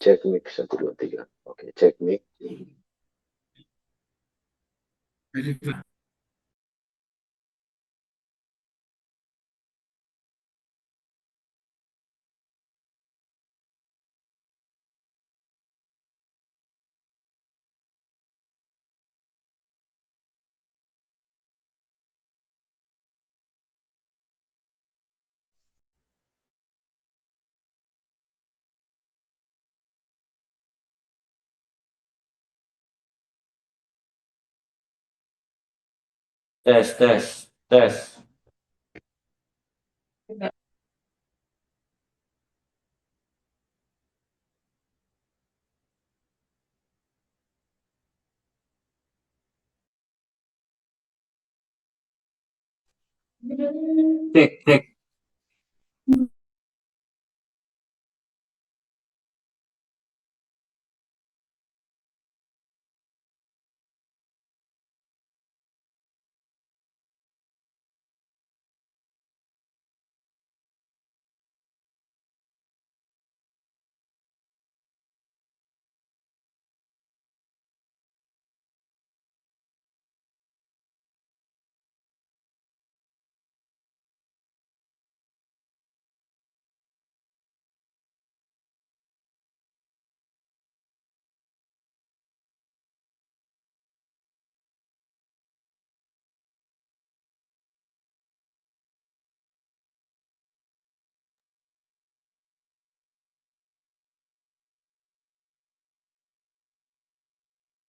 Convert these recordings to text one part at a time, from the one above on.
Cek mic 1 2 3. Oke, cek mic. Tes, tes, tes. Cek, cek.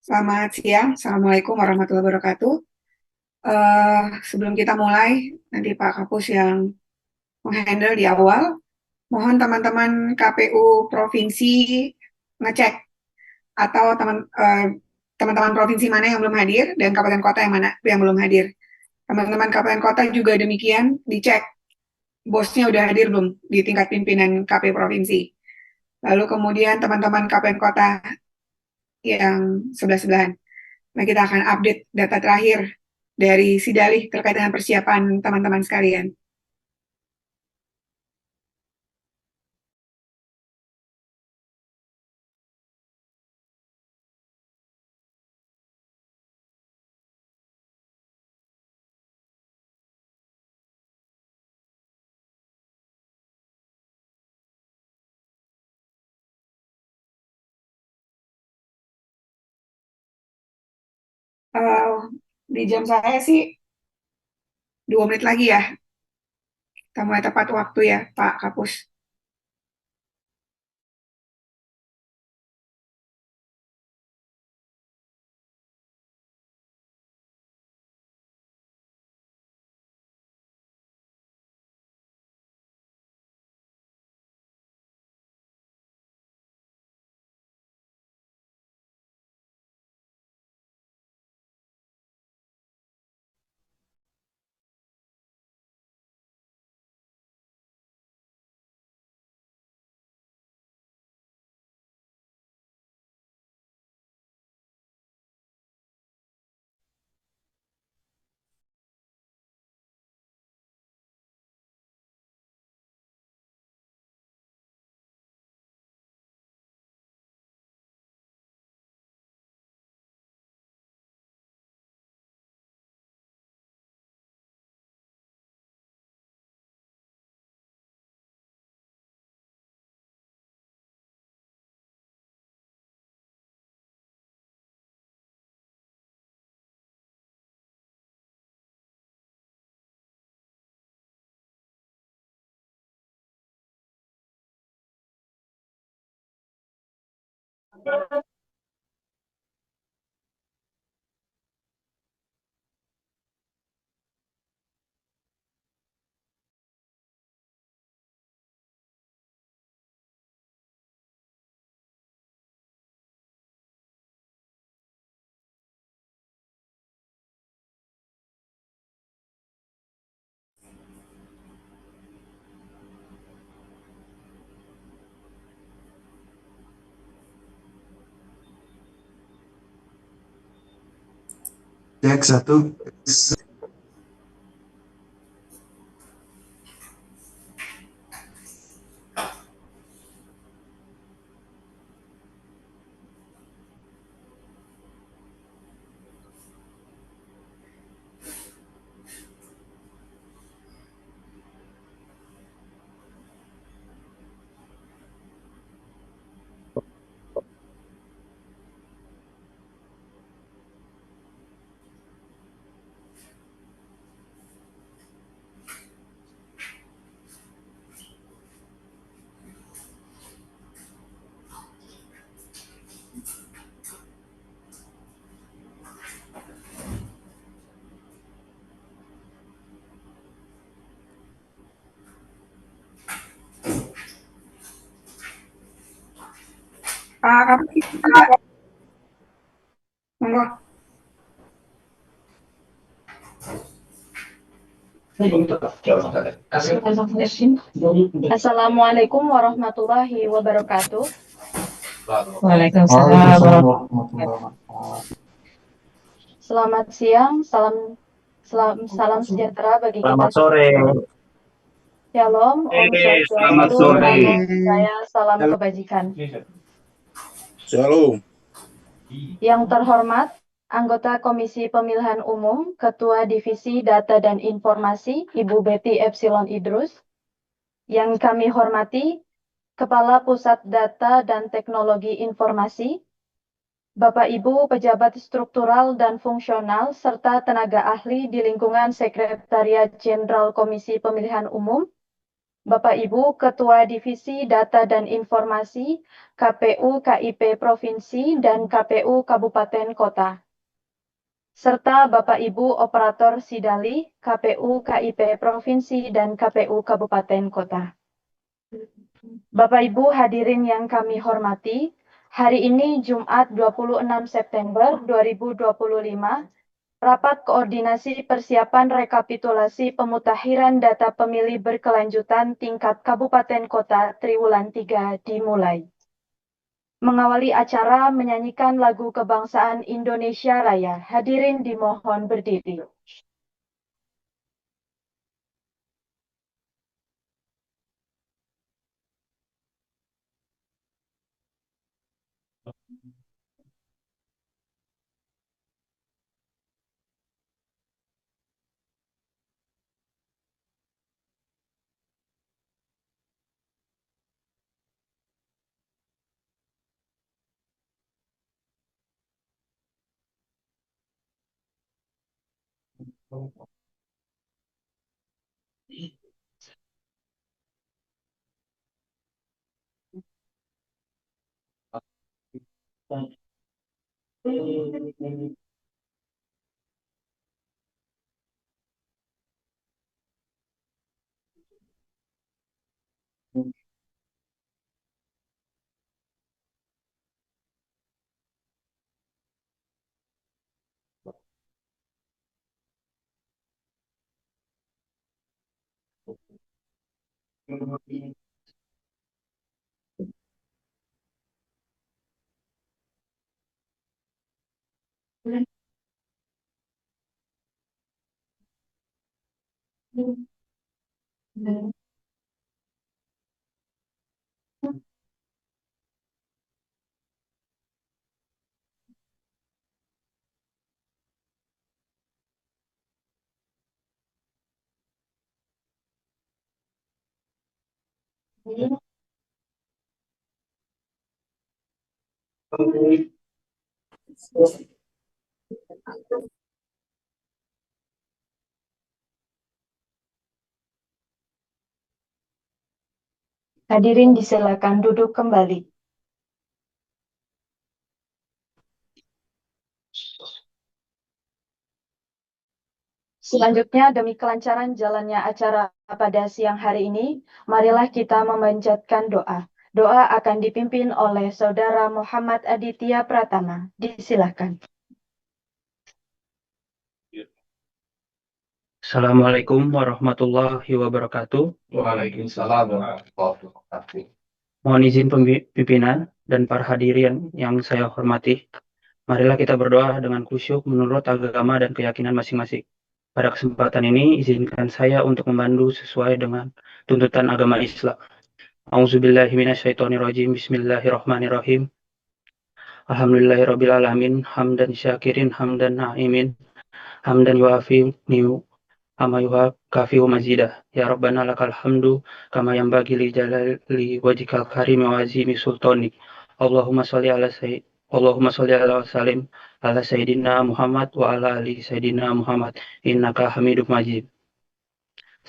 Selamat siang, Assalamualaikum warahmatullahi wabarakatuh. Sebelum kita mulai, nanti Pak Kapus yang menghandle di awal, mohon teman-teman KPU Provinsi ngecek atau teman-teman provinsi mana yang belum hadir dan kabupaten kota yang mana yang belum hadir. Teman-teman kabupaten kota juga demikian, dicek bosnya udah hadir belum di tingkat pimpinan KPU Provinsi. Lalu kemudian teman-teman kabupaten kota yang sebelah-sebelahan. Nah, kita akan update data terakhir dari Sidalih terkait dengan persiapan teman-teman sekalian. Eh, di jam saya sih 2 menit lagi ya, kita mulai tepat waktu ya Pak Kapus. Cek 1. Pak Kapus, monggo. Assalamualaikum warahmatullahi wabarakatuh. Waalaikumsalam Waalaikumsalam warahmatullahi warahmatullahi wabarakatuh. Selamat siang, salam sejahtera bagi kita. Selamat sore. Shalom, Om Selamat Swastiastu, sore. Namo Buddhaya, salam kebajikan. Shalom. Yang terhormat, anggota Komisi Pemilihan Umum, Ketua Divisi Data dan Informasi, Ibu Betty Epsilon Idrus. Yang kami hormati, Kepala Pusat Data dan Teknologi Informasi, Bapak Ibu pejabat struktural dan fungsional, serta tenaga ahli di lingkungan Sekretariat Jenderal Komisi Pemilihan Umum, Bapak Ibu Ketua Divisi Data dan Informasi, KPU KIP Provinsi dan KPU Kabupaten Kota, serta Bapak Ibu Operator Sidali, KPU KIP Provinsi dan KPU Kabupaten Kota. Bapak Ibu hadirin yang kami hormati, hari ini Jumat 26 September 2025, rapat koordinasi persiapan rekapitulasi pemutakhiran data pemilih berkelanjutan tingkat Kabupaten Kota Triwulan 3 dimulai. Mengawali acara menyanyikan lagu kebangsaan Indonesia Raya. Hadirin dimohon berdiri. Hadirin disilakan duduk kembali. Selanjutnya, demi kelancaran jalannya acara pada siang hari ini, marilah kita memanjatkan doa. Doa akan dipimpin oleh Saudara Muhammad Aditya Pratama. Disilakan. Assalamualaikum warahmatullahi wabarakatuh. Waalaikumsalam warahmatullahi wabarakatuh. Mohon izin pimpinan dan para hadirin yang saya hormati. Marilah kita berdoa dengan khusyuk menurut agama dan keyakinan masing-masing. Pada kesempatan ini, izinkan saya untuk membantu sesuai dengan tuntutan agama Islam. A'udzubillahi minasyaitonirrajim. Bismillahirrahmanirrahim. Alhamdulillahirrabbilalamin. Hamdan syakirin, hamdan na'imin, hamdan yuafi Ama kafi wa mazidah. Ya Rabbana lakal hamdu kama yanbaghi li jalali wajhikal karim wa azimi sultanik. Allahumma sholli ala wa sallim ala sayyidina Muhammad wa ala ali sayyidina Muhammad innaka Hamidum Majid.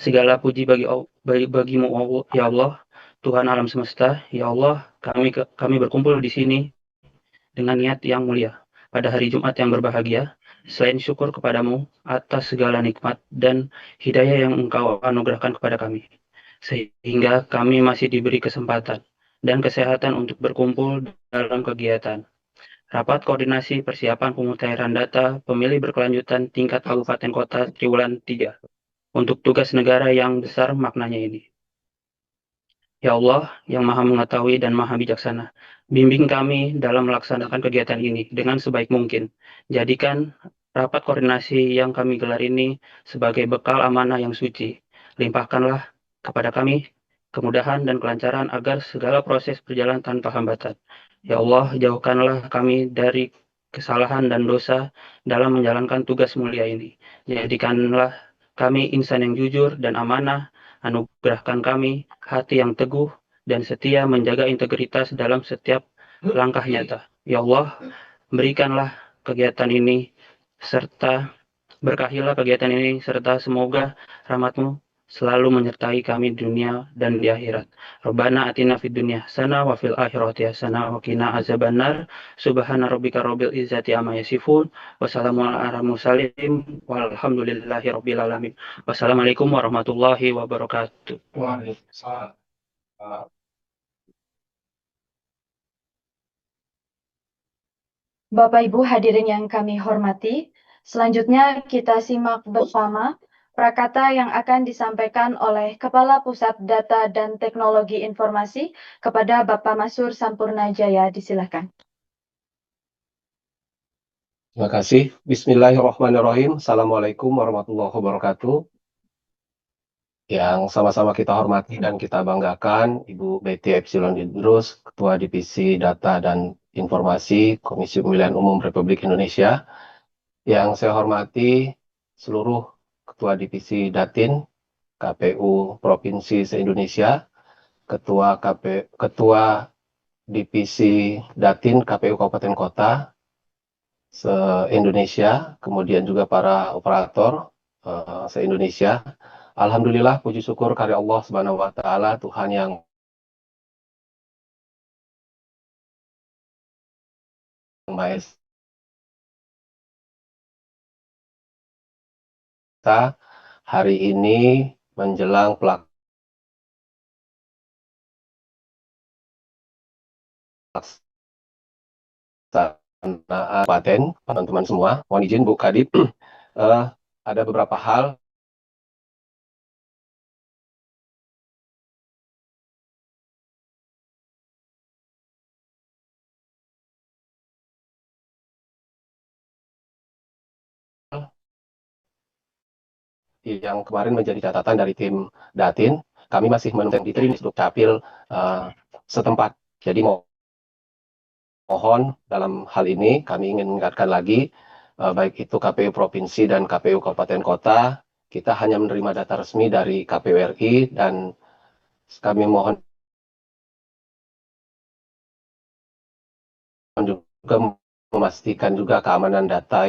Segala puji bagimu ya Allah, Tuhan alam semesta. Ya Allah, kami berkumpul di sini dengan niat yang mulia pada hari Jumat yang berbahagia. Selain syukur kepadamu atas segala nikmat dan hidayah yang engkau anugerahkan kepada kami, sehingga kami masih diberi kesempatan dan kesehatan untuk berkumpul dalam kegiatan. Rapat koordinasi persiapan pemutahiran data pemilih berkelanjutan tingkat kabupaten kota triwulan 3 untuk tugas negara yang besar maknanya ini. Ya Allah, yang maha mengetahui dan maha bijaksana, bimbing kami dalam melaksanakan kegiatan ini dengan sebaik mungkin. Jadikan rapat koordinasi yang kami gelar ini sebagai bekal amanah yang suci. Limpahkanlah kepada kami kemudahan dan kelancaran agar segala proses berjalan tanpa hambatan. Ya Allah, jauhkanlah kami dari kesalahan dan dosa dalam menjalankan tugas mulia ini. Jadikanlah kami insan yang jujur dan amanah. Anugerahkan kami hati yang teguh dan setia menjaga integritas dalam setiap langkah nyata. Ya Allah, berikanlah kegiatan ini serta berkahilah kegiatan ini serta semoga rahmat-Mu selalu menyertai kami di dunia dan di akhirat. Rabbana atina fid dunya hasanah wa fil akhirati hasanah wa qina azabannar. Subhana rabbika rabbil izzati amma yasifun. Wassalamu ala mursalin walhamdulillahi rabbil alamin. Wassalamualaikum warahmatullahi wabarakatuh. Waalaikumsalam. Bapak Ibu hadirin yang kami hormati, selanjutnya kita simak bersama prakata yang akan disampaikan oleh Kepala Pusat Data dan Teknologi Informasi kepada Bapak Masur Sampurnajaya. Disilakan. Terima kasih. Bismillahirrahmanirrahim. Assalamualaikum warahmatullahi wabarakatuh. Yang sama-sama kita hormati dan kita banggakan, Ibu Betty Epsilon Idrus, Ketua Divisi Data dan Informasi Komisi Pemilihan Umum Republik Indonesia. Yang saya hormati seluruh Ketua Divisi Datin, KPU Provinsi se-Indonesia, Ketua Divisi Datin KPU Kabupaten Kota se-Indonesia, kemudian juga para operator se-Indonesia. Alhamdulillah, puji syukur karya Allah Subhanahu wa Ta'ala, Tuhan yang Maha Esa, hari ini menjelang pelaksanaan paten, teman-teman semua, mohon izin Bu Kadip, ada beberapa hal yang kemarin menjadi catatan dari tim Datin. Kami masih menunggu di Dukcapil setempat. Jadi mohon dalam hal ini kami ingin mengingatkan lagi, baik itu KPU Provinsi dan KPU Kabupaten Kota, kita hanya menerima data resmi dari KPU RI dan kami mohon juga memastikan juga keamanan data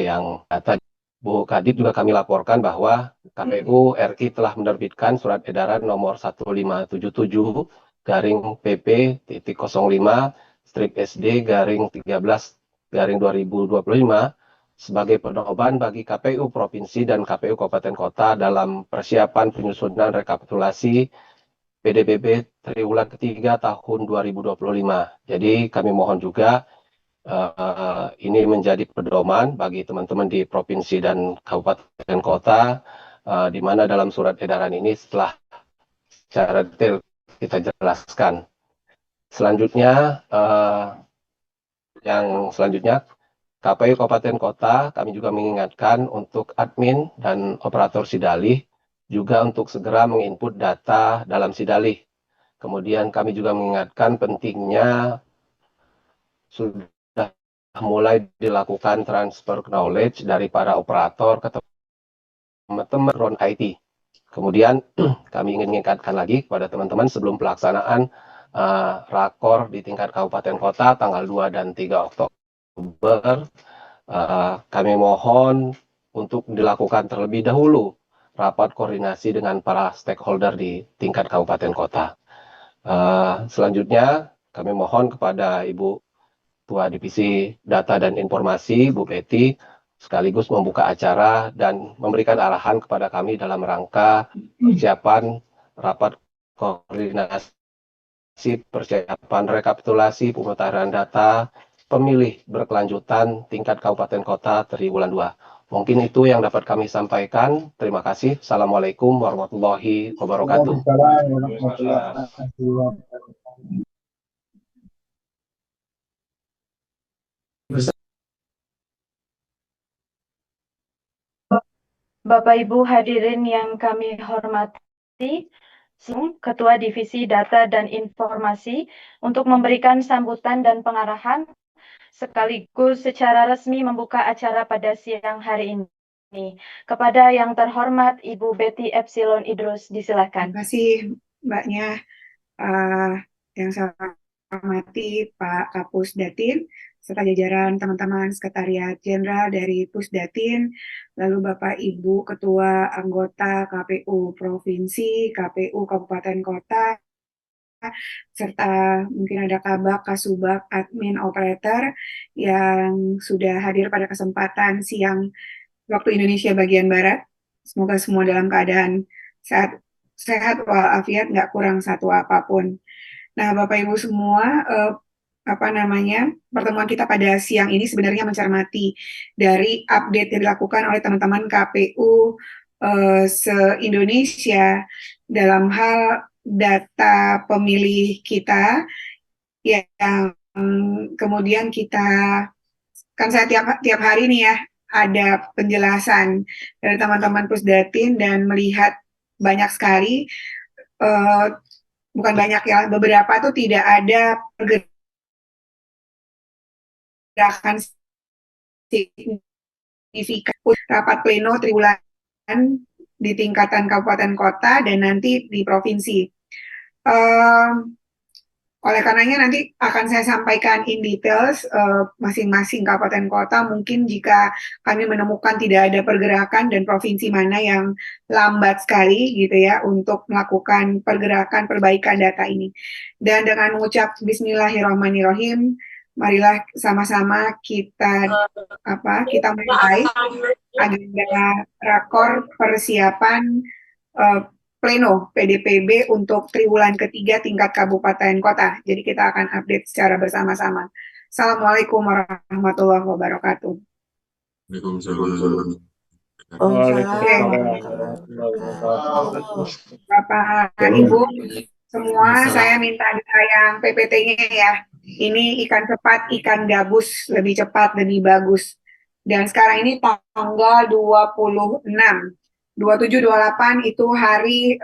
Bu Kadip juga kami laporkan bahwa KPU RI telah menerbitkan surat edaran nomor 1577 garing PP titik 05 strip SD garing 13 garing 2025 sebagai pedoman bagi KPU Provinsi dan KPU Kabupaten Kota dalam persiapan penyusunan rekapitulasi PDBB triwulan ketiga tahun 2025. Jadi kami mohon juga ini menjadi pedoman bagi teman-teman di provinsi dan kabupaten kota, di mana dalam surat edaran ini setelah secara detail kita jelaskan. Selanjutnya, KPU Kabupaten Kota kami juga mengingatkan untuk admin dan operator Sidalih juga untuk segera menginput data dalam Sidalih. Kemudian kami juga mengingatkan pentingnya sudah mulai dilakukan transfer knowledge dari para operator ke teman-teman Ron IT. Kemudian kami ingin mengingatkan lagi kepada teman-teman sebelum pelaksanaan rakor di tingkat kabupaten kota tanggal 2 dan 3 Oktober, kami mohon untuk dilakukan terlebih dahulu rapat koordinasi dengan para stakeholder di tingkat kabupaten kota. Selanjutnya kami mohon kepada Ibu Ketua Divisi Data dan Informasi, Bu Betty, sekaligus membuka acara dan memberikan arahan kepada kami dalam rangka persiapan rapat koordinasi persiapan rekapitulasi pemutahiran data pemilih berkelanjutan tingkat kabupaten kota triwulan 2. Mungkin itu yang dapat kami sampaikan. Terima kasih. Assalamualaikum warahmatullahi wabarakatuh. Bapak Ibu hadirin yang kami hormati, Ketua Divisi Data dan Informasi untuk memberikan sambutan dan pengarahan sekaligus secara resmi membuka acara pada siang hari ini. Kepada yang terhormat Ibu Betty Epsilon Idrus, disilakan. Terima kasih Mbaknya. Yang saya hormati Pak Kapus Datin, serta jajaran teman-teman Sekretariat Jenderal dari Pusdatin, lalu Bapak Ibu Ketua Anggota KPU Provinsi, KPU Kabupaten Kota, serta mungkin ada Kabak, Kasubag, Admin Operator yang sudah hadir pada kesempatan siang waktu Indonesia bagian Barat. Semoga semua dalam keadaan sehat walafiat, nggak kurang satu apapun. Nah, Bapak Ibu semua, pertemuan kita pada siang ini sebenarnya mencermati dari update yang dilakukan oleh teman-teman KPU se-Indonesia dalam hal data pemilih kita yang kemudian kan saya tiap hari nih ya ada penjelasan dari teman-teman Pusdatin dan melihat banyak sekali, bukan banyak ya, beberapa tuh tidak ada pergerakan signifikan rapat pleno triwulan di tingkatan kabupaten kota dan nanti di provinsi. Oleh karenanya nanti akan saya sampaikan in details masing-masing kabupaten kota. Mungkin jika kami menemukan tidak ada pergerakan dan provinsi mana yang lambat sekali gitu ya untuk melakukan pergerakan perbaikan data ini. Dan dengan mengucap Bismillahirrahmanirrahim, marilah sama-sama kita mulai agenda rakor persiapan pleno PDPB untuk triwulan ketiga tingkat kabupaten kota. Jadi kita akan update secara bersama-sama. Assalamualaikum warahmatullahi wabarakatuh. Bapak, Ibu, semua saya minta yang PPT-nya ya. Ini ikan cepat, ikan gabus, lebih cepat, lebih bagus. Dan sekarang ini tanggal 26. 27-28 itu hari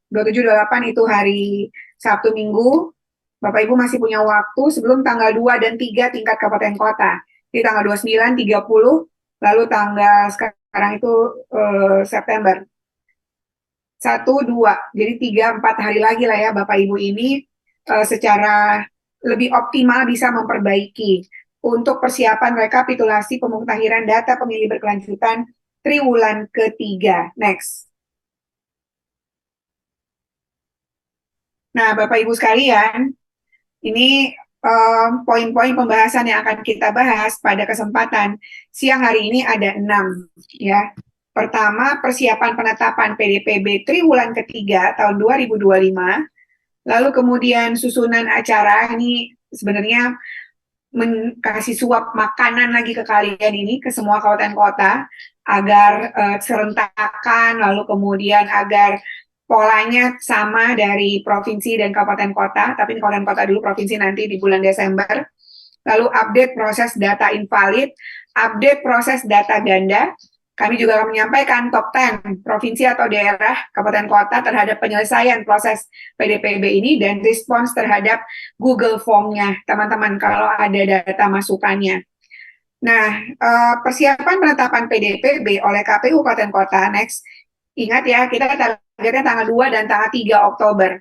27-28 itu hari Sabtu Minggu. Bapak Ibu masih punya waktu sebelum tanggal 2 dan 3 tingkat kabupaten kota. Di tanggal 29, 30, lalu tanggal sekarang itu September. 1, 2, jadi 3-4 hari lagi lah ya Bapak Ibu ini secara lebih optimal bisa memperbaiki untuk persiapan rekapitulasi pemutahiran data pemilih berkelanjutan triwulan ketiga. Next. Nah, Bapak Ibu sekalian, ini poin-poin pembahasan yang akan kita bahas pada kesempatan siang hari ini ada 6 ya. Pertama, persiapan penetapan PDPB triwulan ketiga tahun 2025. Lalu kemudian susunan acara ini sebenarnya kasih suap makanan lagi ke kalian ini, ke semua kabupaten kota, agar serentakan, lalu kemudian agar polanya sama dari provinsi dan kabupaten kota, tapi ini kabupaten kota dulu, provinsi nanti di bulan Desember. Lalu update proses data invalid, update proses data ganda. Kami juga akan menyampaikan top 10 provinsi atau daerah, kabupaten kota terhadap penyelesaian proses PDPB ini dan respons terhadap Google Form-nya, teman-teman, kalau ada data masukannya. Nah, persiapan penetapan PDPB oleh KPU Kabupaten Kota, next. Ingat ya, kita targetnya tanggal 2 dan tanggal 3 Oktober.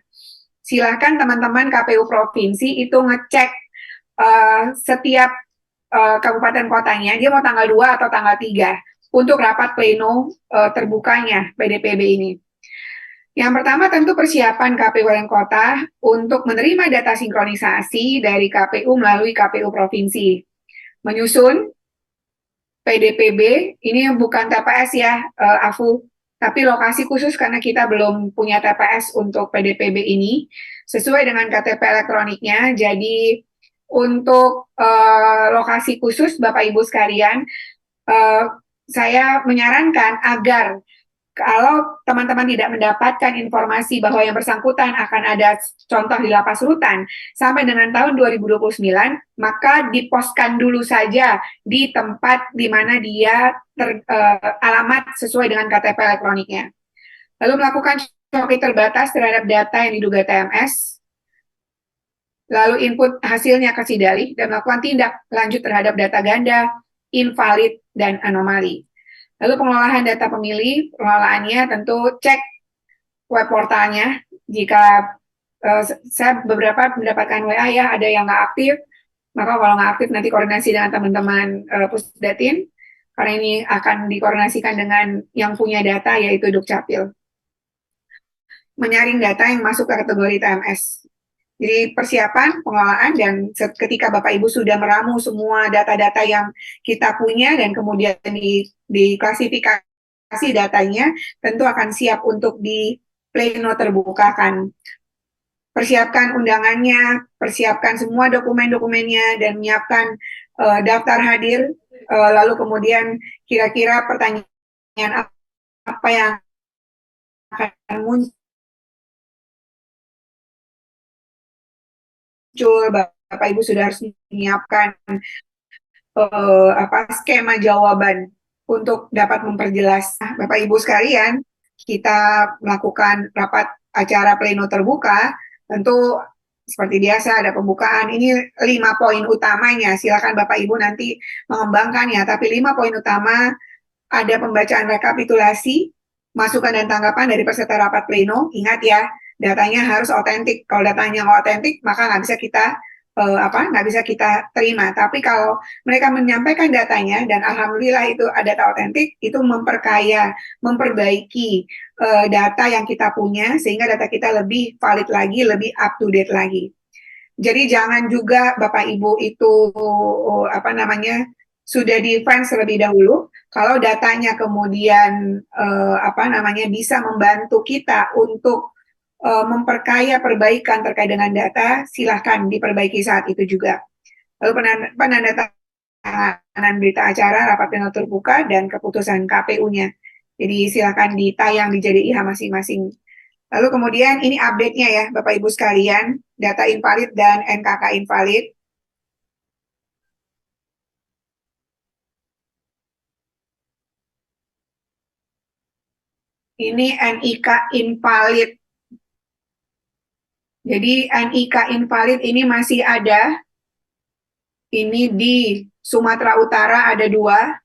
Silakan teman-teman KPU Provinsi itu ngecek setiap kabupaten kotanya, dia mau tanggal 2 atau tanggal 3 untuk rapat pleno terbukanya PDPB ini. Yang pertama tentu persiapan KPU Kabupaten Kota untuk menerima data sinkronisasi dari KPU melalui KPU Provinsi. Menyusun PDPB, ini bukan TPS ya, Afu, tapi lokasi khusus karena kita belum punya TPS untuk PDPB ini. sesuai dengan KTP elektroniknya. Jadi untuk lokasi khusus Bapak Ibu sekalian, saya menyarankan agar kalau teman-teman tidak mendapatkan informasi bahwa yang bersangkutan akan ada contoh di lapas rutan sampai dengan tahun 2029, maka diposkan dulu saja di tempat di mana dia alamat sesuai dengan KTP elektroniknya. Lalu melakukan coki terbatas terhadap data yang diduga TMS, lalu input hasilnya ke Sidalih, dan melakukan tindak lanjut terhadap data ganda, invalid, dan anomali. Lalu pengelolaan data pemilih, pengelolaannya tentu cek web portalnya. Jika saya beberapa mendapatkan WA ya, ada yang nggak aktif, maka kalau nggak aktif nanti koordinasi dengan teman-teman Pusdatin, karena ini akan dikoordinasikan dengan yang punya data, yaitu Dukcapil. Menyaring data yang masuk ke kategori TMS. Jadi persiapan, pengelolaan, dan ketika Bapak Ibu sudah meramu semua data-data yang kita punya dan kemudian diklasifikasi datanya, tentu akan siap untuk di pleno terbuka kan. Persiapkan undangannya, persiapkan semua dokumen-dokumennya, dan menyiapkan daftar hadir, lalu kemudian kira-kira pertanyaan apa yang akan muncul, Bapak Ibu sudah harus menyiapkan skema jawaban untuk dapat memperjelas. Bapak Ibu sekalian, kita melakukan rapat acara pleno terbuka, tentu seperti biasa ada pembukaan. Ini 5 poin utamanya, silakan Bapak Ibu nanti mengembangkannya, tapi 5 poin utama ada pembacaan rekapitulasi, masukan dan tanggapan dari peserta rapat pleno. Ingat ya, datanya harus otentik. Kalau datanya nggak otentik, maka nggak bisa kita terima. Tapi kalau mereka menyampaikan datanya dan alhamdulillah itu ada data otentik, itu memperkaya, memperbaiki data yang kita punya sehingga data kita lebih valid lagi, lebih up to date lagi. Jadi jangan juga Bapak Ibu itu sudah di-fence terlebih dahulu. Kalau datanya kemudian bisa membantu kita untuk memperkaya perbaikan terkait dengan data, silahkan diperbaiki saat itu juga. Lalu penandatanganan berita acara, rapat pleno terbuka, dan keputusan KPU-nya. Jadi silahkan ditayang di JDIH masing-masing. Lalu kemudian ini update-nya ya Bapak Ibu sekalian, data invalid dan NKK invalid. Ini NIK invalid. Jadi NIK invalid ini masih ada. Ini di Sumatera Utara ada 2.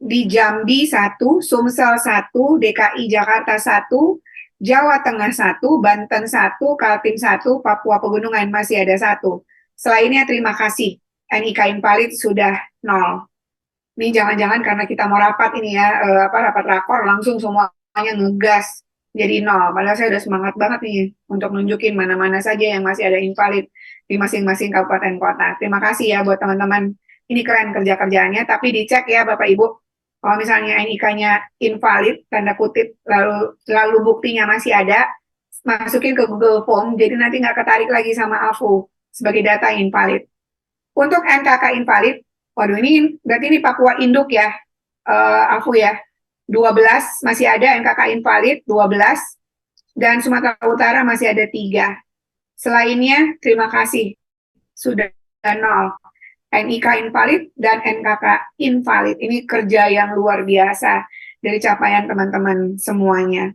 Di Jambi 1, Sumsel 1, DKI Jakarta 1, Jawa Tengah 1, Banten 1, Kaltim 1, Papua Pegunungan masih ada 1. Selainnya terima kasih. NIK invalid sudah 0. Ini jangan-jangan karena kita mau rapat ini ya, rapat rakor langsung semuanya ngegas jadi 0. Padahal saya udah semangat banget nih untuk nunjukin mana-mana saja yang masih ada invalid di masing-masing kabupaten kota. Terima kasih ya buat teman-teman. Ini keren kerja-kerjaannya, tapi dicek ya Bapak Ibu. Kalau misalnya NIK-nya invalid, tanda kutip, lalu buktinya masih ada, masukin ke Google Form, jadi nanti nggak ketarik lagi sama AFU sebagai data invalid. Untuk NKK invalid, waduh ini berarti ini Papua Induk ya, AFU ya. 12 masih ada NKK invalid, 12. Dan Sumatera Utara masih ada 3. Selainnya, terima kasih. Sudah 0. NIK invalid dan NKK invalid. Ini kerja yang luar biasa dari capaian teman-teman semuanya.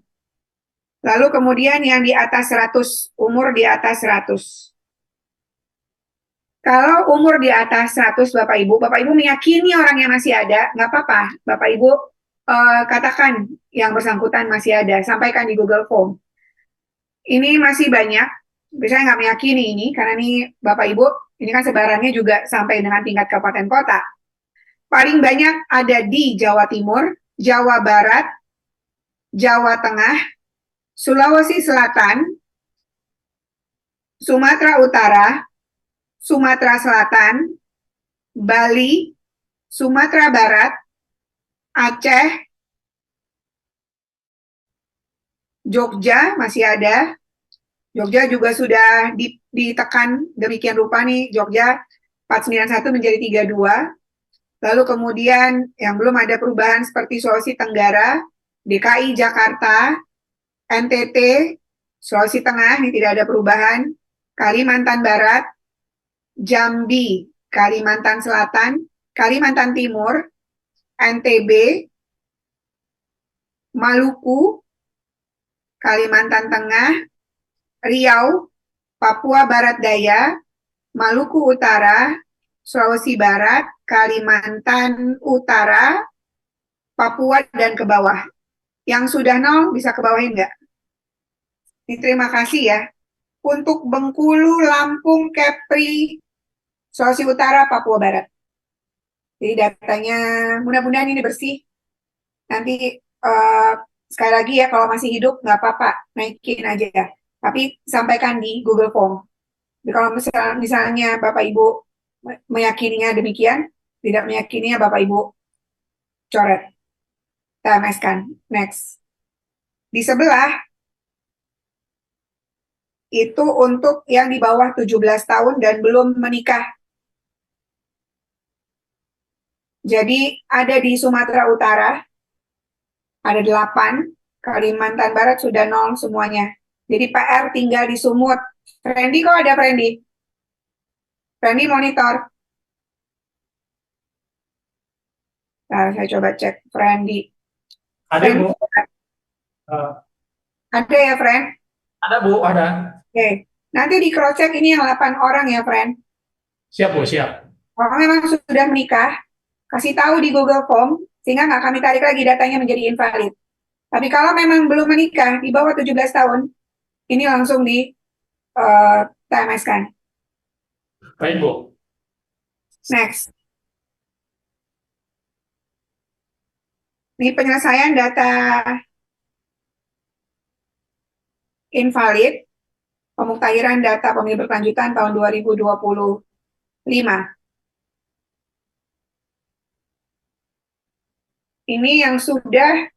Lalu kemudian yang di atas 100, umur di atas 100. Kalau umur di atas 100 Bapak Ibu meyakini orang yang masih ada, nggak apa-apa. Bapak Ibu katakan yang bersangkutan masih ada, sampaikan di Google Form. Ini masih banyak, saya nggak meyakini ini, karena ini Bapak Ibu, ini kan sebarannya juga sampai dengan tingkat kabupaten kota. Paling banyak ada di Jawa Timur, Jawa Barat, Jawa Tengah, Sulawesi Selatan, Sumatera Utara, Sumatera Selatan, Bali, Sumatera Barat, Aceh, Jogja masih ada, Jogja juga sudah ditekan demikian rupa nih, Jogja 491 menjadi 32. Lalu kemudian yang belum ada perubahan seperti Sulawesi Tenggara, DKI Jakarta, NTT, Sulawesi Tengah, ini tidak ada perubahan, Kalimantan Barat, Jambi, Kalimantan Selatan, Kalimantan Timur, NTB, Maluku, Kalimantan Tengah, Riau, Papua Barat Daya, Maluku Utara, Sulawesi Barat, Kalimantan Utara, Papua, dan ke bawah. Yang sudah 0 bisa ke bawahin nggak? Ini terima kasih ya. Untuk Bengkulu, Lampung, Kepri, Sulawesi Utara, Papua Barat. Jadi datanya mudah-mudahan ini bersih. Nanti sekali lagi ya, kalau masih hidup nggak apa-apa, naikin aja ya. Tapi sampaikan di Google Form. Jadi kalau misalnya Bapak Ibu meyakininya demikian, tidak meyakininya Bapak Ibu coret. TMS-kan. Next. Di sebelah, itu untuk yang di bawah 17 tahun dan belum menikah. Jadi ada di Sumatera Utara, ada 8, Kalimantan Barat sudah 0 semuanya. Jadi PR tinggal di Sumut. Friendly kok ada Friendly? Friendly monitor. Nah, saya coba cek Friendly. Ada Bu. Ada ya, friend? Ada Bu, ada. Oke. Nanti di cross check ini yang 8 orang ya, friend. Siap Bu, siap. Kalau memang sudah menikah, kasih tahu di Google Form, sehingga nggak kami tarik lagi datanya menjadi invalid. Tapi kalau memang belum menikah, di bawah 17 tahun, ini langsung di TMS-kan. Baik Bu. Next. Ini penyelesaian data invalid, pemuktahiran data pemilih berkelanjutan tahun 2025. Ini yang sudah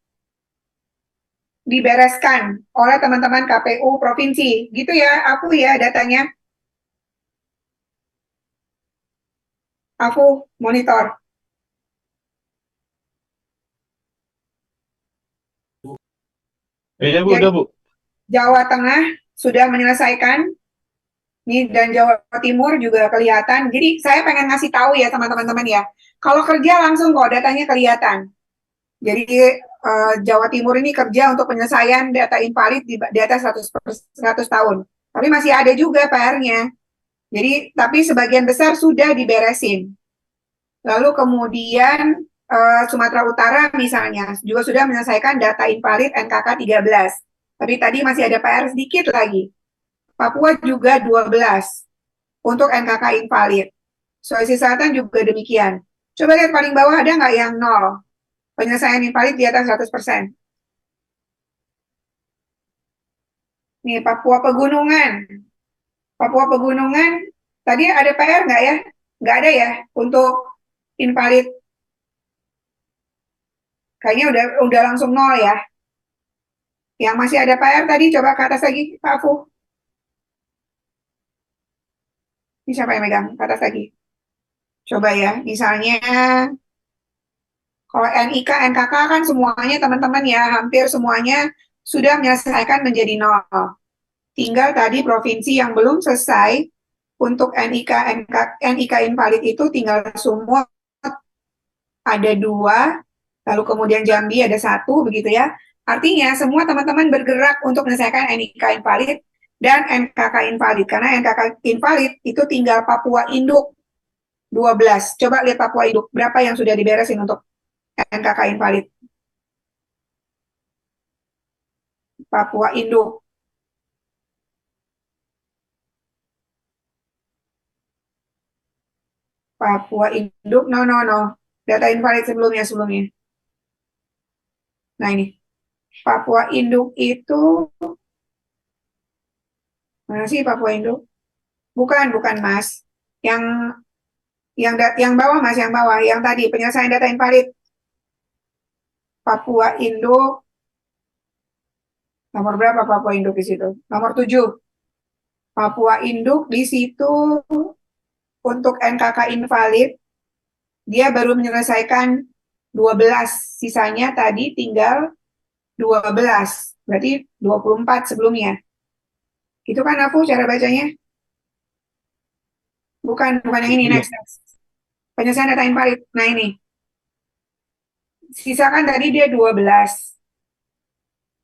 dibereskan oleh teman-teman KPU Provinsi. Gitu ya, aku ya datanya. Aku monitor. Iya Bu, Jadi, udah Bu. Jawa Tengah sudah menyelesaikan. Nih, dan Jawa Timur juga kelihatan. Jadi saya pengen ngasih tahu ya sama teman-teman ya. Kalau kerja langsung kok datanya kelihatan. Jadi Jawa Timur ini kerja untuk penyelesaian data invalid di atas 100 tahun. Tapi masih ada juga PR-nya. Jadi, tapi sebagian besar sudah diberesin. Lalu kemudian Sumatera Utara misalnya juga sudah menyelesaikan data invalid NKK 13. Tapi tadi masih ada PR sedikit lagi. Papua juga 12 untuk NKK invalid. Sulawesi Selatan juga demikian. Coba lihat paling bawah ada nggak yang 0? Penyelesaian invalid di atas 100%. Nih, Papua Pegunungan. Papua Pegunungan, tadi ada PR nggak ya? Nggak ada ya untuk invalid. Kayaknya udah langsung 0 ya. Yang masih ada PR tadi, coba ke atas lagi, Pak Afu. Ini siapa yang megang? Ke atas lagi. Coba ya, misalnya kalau NIK, NKK kan semuanya teman-teman ya, hampir semuanya sudah menyelesaikan menjadi 0. Tinggal tadi provinsi yang belum selesai untuk NIK invalid itu tinggal Sumut ada 2, lalu kemudian Jambi ada 1, begitu ya. Artinya semua teman-teman bergerak untuk menyelesaikan NIK invalid dan NKK invalid. Karena NKK invalid itu tinggal Papua Induk 12. Coba lihat Papua Induk, berapa yang sudah diberesin untuk NKK invalid. Papua Induk. Papua Induk, no. Data invalid sebelumnya. Nah ini, Papua Induk itu, mana sih Papua Induk? Bukan Mas. Yang bawah Mas, yang bawah, yang tadi penyelesaian data invalid. Papua Induk, nomor berapa Papua Induk di situ? Nomor 7. Papua Induk di situ untuk NKK invalid, dia baru menyelesaikan 12, sisanya tadi tinggal 12, berarti 24 sebelumnya. Itu kan aku cara bacanya? Bukan yang ini, next. Penyelesaian data invalid. Nah ini. Sisakan tadi dia 12.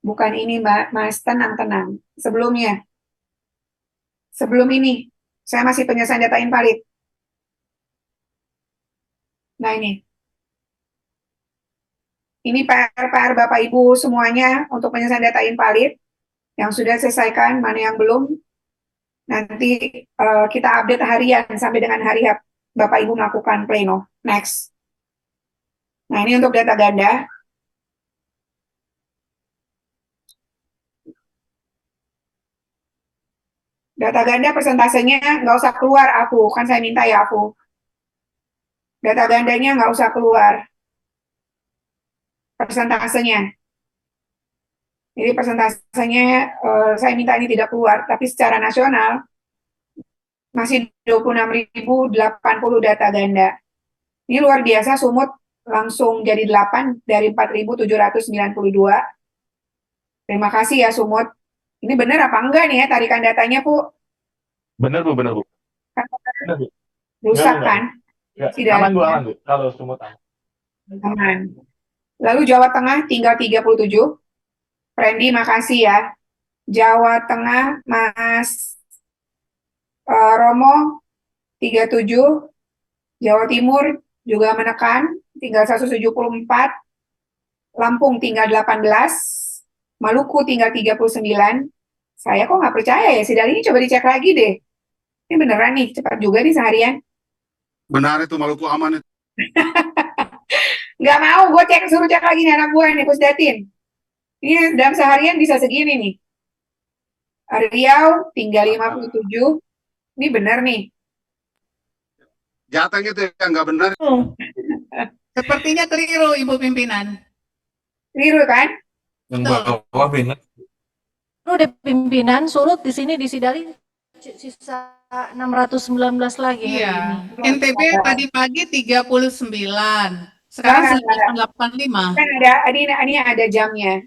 Bukan ini, Mas. Tenang. Sebelumnya. Sebelum ini. Saya masih penyelesaian data invalid. Nah ini. Ini PR Bapak Ibu semuanya untuk penyelesaian data invalid. Yang sudah selesaikan, mana yang belum. Nanti kita update harian sampai dengan hari Bapak Ibu melakukan pleno. Next. Nah ini untuk data ganda. Data ganda persentasenya nggak usah keluar aku, kan saya minta ya aku. Data gandanya nggak usah keluar. Persentasenya. Jadi persentasenya saya minta ini tidak keluar, tapi secara nasional masih 26.080 data ganda. Ini luar biasa, Sumut langsung jadi 8 dari 4.792. Terima kasih ya Sumut. Ini benar apa enggak nih ya tarikan datanya, Bu? Benar, Bu. Benar, Bu. Rusak kan? Aman, Bu. Kalau Sumut aman. Lalu Jawa Tengah tinggal 37. Randy, makasih ya. Jawa Tengah, Mas Romo 37. Jawa Timur juga menekan, tinggal 174. Lampung tinggal 18. Maluku tinggal 39. Saya kok nggak percaya ya, Sidal ini coba dicek lagi deh. Ini beneran nih, cepat juga nih seharian. Benar itu, Maluku aman itu. Nggak mau, gue suruh cek lagi nih anak gue nih, Pusdatin. Ini dalam seharian bisa segini nih. Riau tinggal 57. Ini bener nih. Jateng itu yang nggak benar. Sepertinya keliru, Ibu Pimpinan. Keliru kan? Yang bawah benar. Udah pimpinan surut di sini disidali sisa 619 lagi. Iya. NTB tadi pagi 39. Sekarang 985. Kan ini ada jamnya.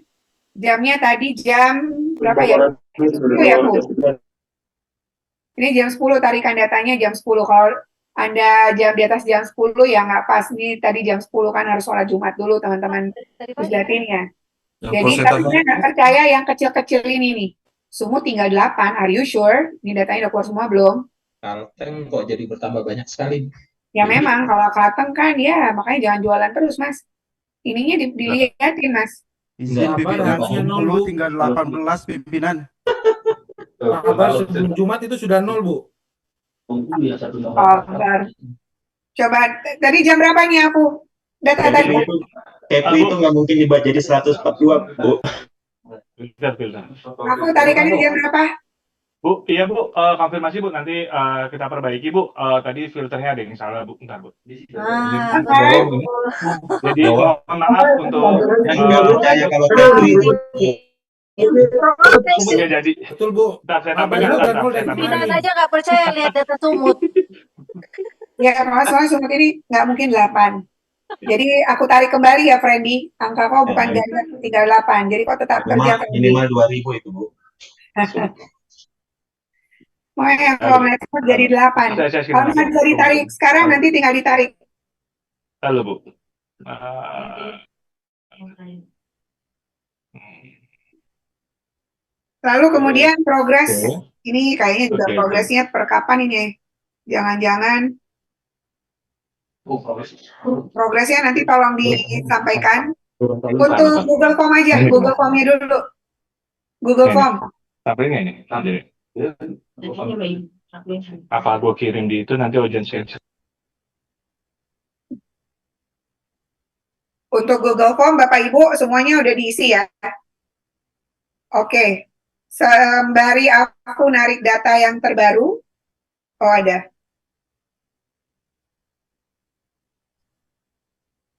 Jamnya tadi jam berapa ya? 10 ya, Bu? Ini jam 10, tarikan datanya jam 10. Kalau Anda jam di atas jam 10 ya nggak pas. Ini tadi jam 10 kan harus sholat Jumat dulu, teman-teman. Pusdatin ya. Jadi tapi saya nggak percaya yang kecil-kecil ini nih. Sumut tinggal 8, are you sure? Ini datanya udah keluar semua belum? Kalteng kok jadi bertambah banyak sekali. Ya memang, kalau Kalteng kan ya makanya jangan jualan terus, Mas. Ininya dilihatin, Mas. Izin pimpinan, 10 tinggal 18 pimpinan. Kabar sebelum Jumat itu sudah 0, Bu. Oh, bentar. Coba, tadi jam berapa nih aku? Data tadi. Kepu itu nggak mungkin dibaca jadi 142, Bu. Aku tarikannya jam berapa? Bu, iya Bu, konfirmasi Bu, nanti kita perbaiki Bu. Tadi filternya ada yang salah Bu, bentar Bu. Jadi mohon maaf untuk Nggak percaya kalau Kepu itu. sumutnya jadi. Betul, Bu. Bentar, saya tambahkan. Pimpinan aja nggak percaya lihat data sumut. Ya, soalnya Sumut ini nggak mungkin 8. Jadi aku tarik kembali ya, Freddy. Angka kau bukan ganda, tinggal 8. Jadi kau tetap kerja. Minimal 2.000 itu, Bu. Makanya kalau mereka jadi 8. Kalau nggak bisa ditarik sekarang, nanti tinggal ditarik. Halo Bu. Lalu kemudian progres. Ini kayaknya juga progresnya per kapan ini? Jangan-jangan progresnya nanti tolong disampaikan. Untuk Google Form aja, Google Form-nya dulu. Google Form. Tapi ini apa gue kirim di itu nanti audience share. Untuk Google Form, Bapak Ibu semuanya udah diisi ya. Oke. Sembari aku narik data yang terbaru. Oh, ada.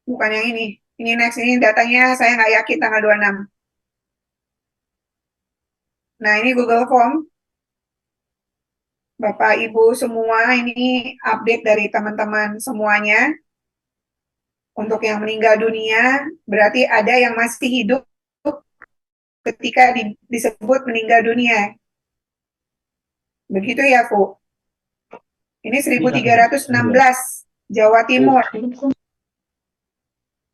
Bukan yang ini. Ini next, ini datanya saya nggak yakin tanggal 26. Nah, ini Google Form. Bapak Ibu semua, ini update dari teman-teman semuanya. Untuk yang meninggal dunia, berarti ada yang masih hidup ketika disebut meninggal dunia. Begitu ya, Bu? Ini 1316 Jawa Timur.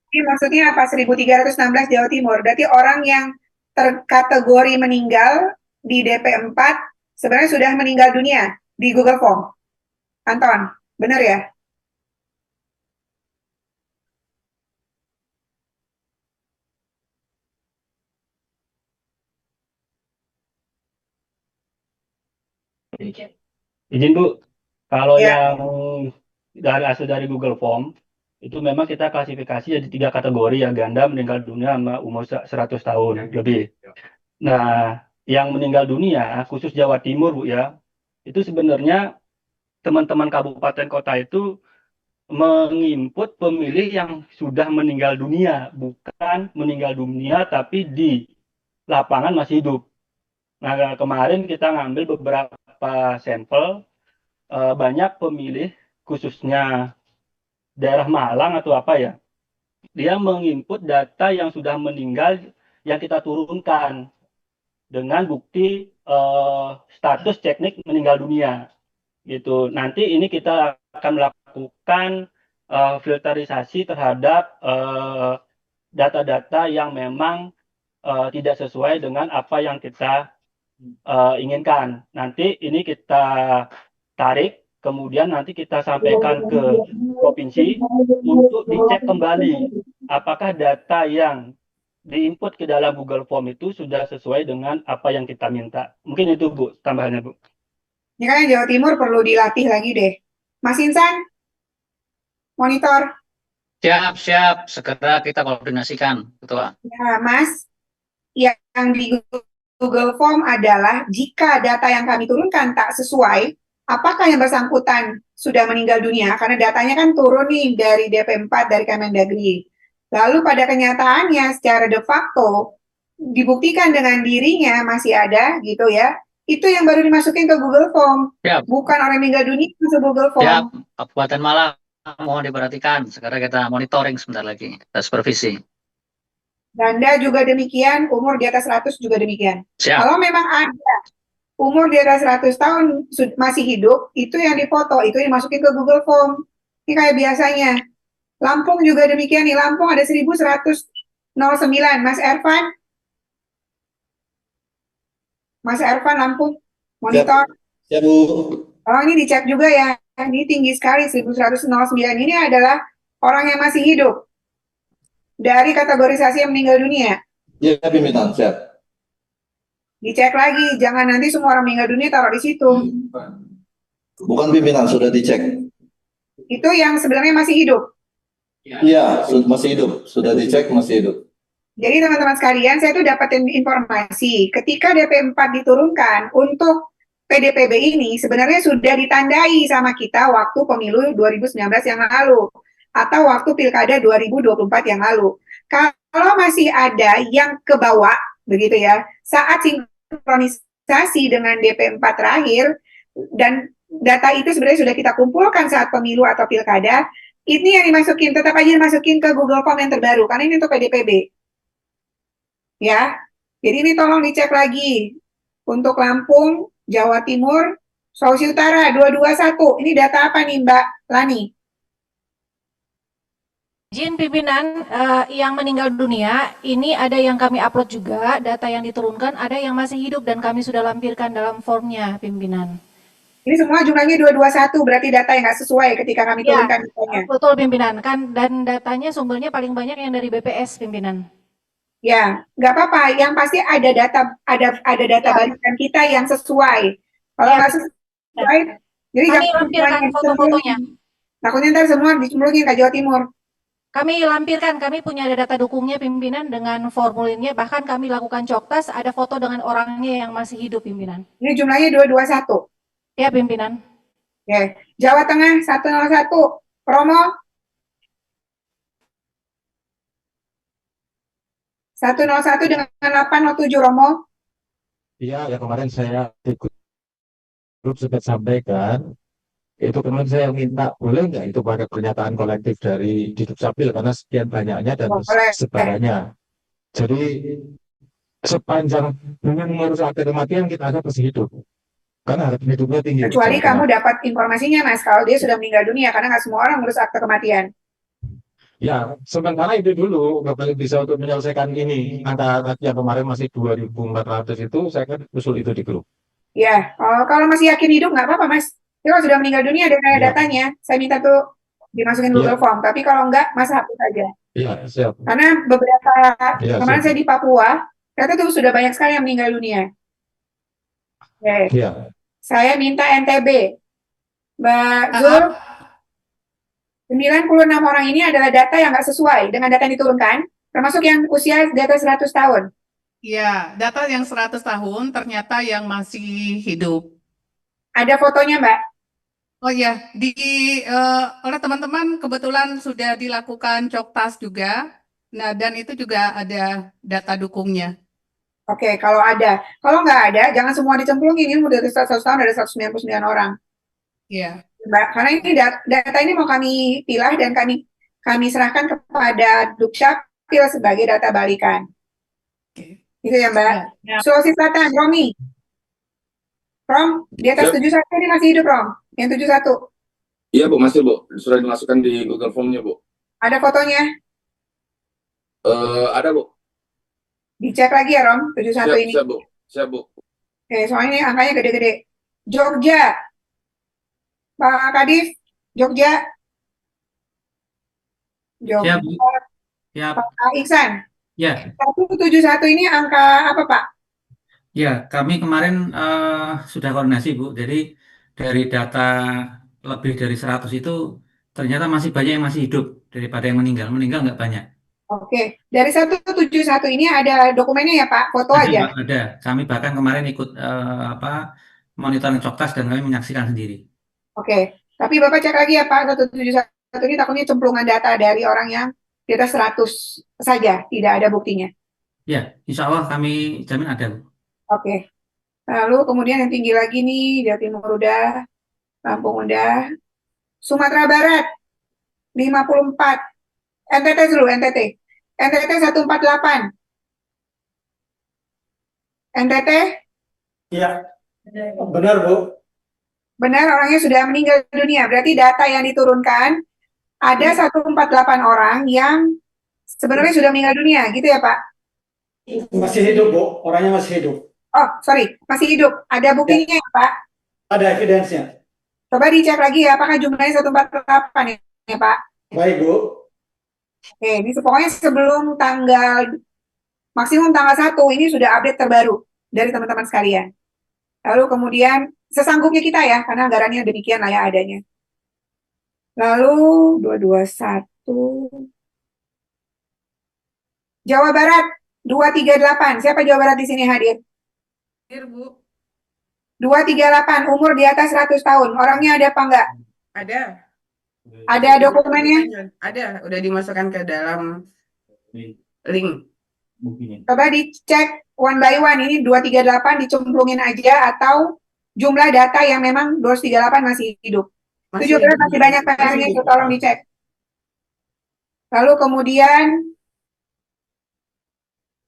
Ini maksudnya apa 1316 Jawa Timur? Berarti orang yang terkategori meninggal di DP4 sebenarnya sudah meninggal dunia di Google Form. Anton, benar ya? Izin Bu, kalau Ya. yang dari hasil dari Google Form itu memang kita klasifikasi jadi 3 kategori ya, ganda, meninggal dunia, sama umur 100 tahun lebih. Nah, yang meninggal dunia khusus Jawa Timur Bu ya, itu sebenarnya teman-teman kabupaten kota itu menginput pemilih yang sudah meninggal dunia, bukan meninggal dunia tapi di lapangan masih hidup. Nah, kemarin kita ngambil beberapa sampel, banyak pemilih khususnya daerah Malang atau apa ya, dia menginput data yang sudah meninggal yang kita turunkan dengan bukti status teknik meninggal dunia gitu. Nanti ini kita akan melakukan filterisasi terhadap data-data yang memang tidak sesuai dengan apa yang kita inginkan. Nanti ini kita tarik, kemudian nanti kita sampaikan ke provinsi untuk dicek kembali apakah data yang diinput ke dalam Google Form itu sudah sesuai dengan apa yang kita minta. Mungkin itu Bu, tambahannya Bu. Ini kan Jawa Timur perlu dilatih lagi deh. Mas Insan, monitor. Siap, segera kita koordinasikan, Ketua. Ya, Mas, yang di Google Form adalah jika data yang kami turunkan tak sesuai, apakah yang bersangkutan sudah meninggal dunia? Karena datanya kan turun nih dari DP4, dari Kemendagri. Lalu pada kenyataannya secara de facto dibuktikan dengan dirinya masih ada gitu ya. Itu yang baru dimasukin ke Google Form. Siap. Bukan orang meninggal dunia masuk Google Form. Siap, Kabupaten Malang mohon diperhatikan. Sekarang kita monitoring sebentar lagi, kita supervisi. Ganda juga demikian, umur di atas 100 juga demikian. Siap. Kalau memang ada umur di atas 100 tahun masih hidup, itu yang difoto, itu yang dimasukin ke Google Form. Ini kayak biasanya. Lampung juga demikian nih, Lampung ada 1109. Mas Ervan Lampung, monitor. Siap, Bu. Oh, ini dicek juga ya. Ini tinggi sekali, 1109. Ini adalah orang yang masih hidup. Dari kategorisasi yang meninggal dunia. Ya, pimpinan, siap. Dicek lagi, jangan nanti semua orang meninggal dunia taruh di situ. Bukan pimpinan, sudah dicek. Itu yang sebenarnya masih hidup. Iya, masih hidup. Sudah dicek, masih hidup. Jadi teman-teman sekalian, saya tuh dapatin informasi. Ketika DP4 diturunkan untuk PDPB ini sebenarnya sudah ditandai sama kita waktu pemilu 2019 yang lalu. Atau waktu pilkada 2024 yang lalu. Kalau masih ada yang ke bawah, begitu ya, saat sinkronisasi dengan DP4 terakhir, dan data itu sebenarnya sudah kita kumpulkan saat pemilu atau pilkada, ini yang dimasukin, tetap aja dimasukin ke Google Form yang terbaru, karena ini untuk PDPB. Ya, jadi ini tolong dicek lagi. Untuk Lampung, Jawa Timur, Sulawesi Utara, 221. Ini data apa nih Mbak Lani? Izin pimpinan, yang meninggal dunia, ini ada yang kami upload juga, data yang diturunkan, ada yang masih hidup dan kami sudah lampirkan dalam formnya, pimpinan. Ini semua jumlahnya 221, berarti data yang nggak sesuai ketika kami Ya, turunkan datanya. betul pimpinan, kan, dan datanya sumbernya paling banyak yang dari BPS, pimpinan. Ya, nggak apa-apa. Yang pasti ada data balikan kita yang sesuai. Kalau nggak sesuai, jadi Kami lampirkan foto-fotonya. Takutnya ntar semua dicemplungin ke Jawa Timur. Kami lampirkan, kami punya data dukungnya pimpinan dengan formulirnya, bahkan kami lakukan coktas, ada foto dengan orangnya yang masih hidup pimpinan. Ini jumlahnya 221. Ya pimpinan. Oke. Jawa Tengah 101. Romo 101 dengan 807 Romo. Iya, ya kemarin saya ikut grup sempat sampaikan, itu kemarin saya minta boleh nggak itu pakai pernyataan kolektif dari di Dukcapil karena sekian banyaknya dan Boleh. sebarannya. Jadi sepanjang dengan mengurus akte kematian kita ada masih hidup. Karena harapan hidupnya tinggi. Kecuali kamu dapat informasinya, Mas, kalau dia sudah meninggal dunia, karena nggak semua orang ngurus akte kematian. Ya, sementara itu dulu kembali bisa untuk menyelesaikan ini. Angka yang kemarin masih 2.400 itu, saya kan usul itu di grup. Ya, kalau masih yakin hidup nggak apa-apa, Mas. Tapi kalau sudah meninggal dunia ada Ya. datanya, saya minta tuh dimasukin Google Ya. Form. Tapi kalau nggak, Mas hapus aja. Iya, siap. Karena beberapa Ya, kemarin siap. saya di Papua, ternyata tuh sudah banyak sekali yang meninggal dunia. Oke, Iya. saya minta NTB. Mbak Zul, 96 orang ini adalah data yang nggak sesuai dengan data yang diturunkan, termasuk yang usia di atas 100 tahun. Ya, data yang 100 tahun ternyata yang masih hidup. Ada fotonya, Mbak? Oh ya, oleh teman-teman kebetulan sudah dilakukan coktas juga. Nah, dan itu juga ada data dukungnya. Oke, kalau ada. Kalau nggak ada, jangan semua dicemplungin. Ini udah 100 tahun, ada 199 orang. Iya. Mbak, karena ini data ini mau kami pilah dan kami serahkan kepada Dukcapil sebagai data balikan. Oke. Gitu ya, Mbak. Ya. Sulawesi Selatan, Romi. Rom, di atas 71 ini masih hidup, Rom. Yang 71. Iya Bu, masih Bu. Sudah dimasukkan di Google Form-nya Bu. Ada fotonya? Ada Bu. Dicek lagi ya, Rom, 71 Siap, ini. siap Bu. Siap Bu. Oke, soalnya ini angkanya gede-gede. Jogja. Pak Kadif, Jogja. Jogja. Siap, Bu. Siap. Pak Iksan. Ya, 171 ini angka apa, Pak? ya, kami kemarin sudah koordinasi, Bu. Jadi dari data lebih dari 100 itu ternyata masih banyak yang masih hidup daripada yang meninggal. Meninggal nggak banyak. Oke, dari 171 ini ada dokumennya ya, Pak? Foto Ada, aja. Pak, ada. Kami bahkan kemarin ikut monitoring coktas dan kami menyaksikan sendiri. Oke, tapi Bapak cek lagi ya, Pak. 171 ini takutnya cemplungan data dari orang yang di atas 100 saja, tidak ada buktinya. Ya, insya Allah kami jamin ada, Bu. Oke. Lalu kemudian yang tinggi lagi nih, Jawa Timur udah, Lampung udah, Sumatera Barat 54, NTT dulu, NTT 148, NTT Iya, benar Bu. benar orangnya sudah meninggal dunia. Berarti data yang diturunkan ada 148 orang yang sebenarnya sudah meninggal dunia, gitu ya Pak? Masih hidup Bu, orangnya masih hidup. Oh, sorry, masih hidup. Ada buktinya ya Pak? Ada evidensnya. Coba dicek lagi ya, apakah jumlahnya 148 ya Pak? Baik Bu. Oke, ini pokoknya sebelum maksimum tanggal 1 ini sudah update terbaru dari teman-teman sekalian. Lalu kemudian sesanggupnya kita ya, karena anggarannya demikian lah ya adanya. Lalu 221 Jawa Barat 238. Siapa Jawa Barat di sini hadir? Hadir, Bu. 238, umur di atas 100 tahun. Orangnya ada apa enggak? Ada. Ada dokumennya? Ada, udah dimasukkan ke dalam link. Coba dicek one by one. Ini 238 dicemplungin aja atau jumlah data yang memang 238 masih hidup. Itu juga masih banyak PR-nya, itu tolong dicek. Lalu kemudian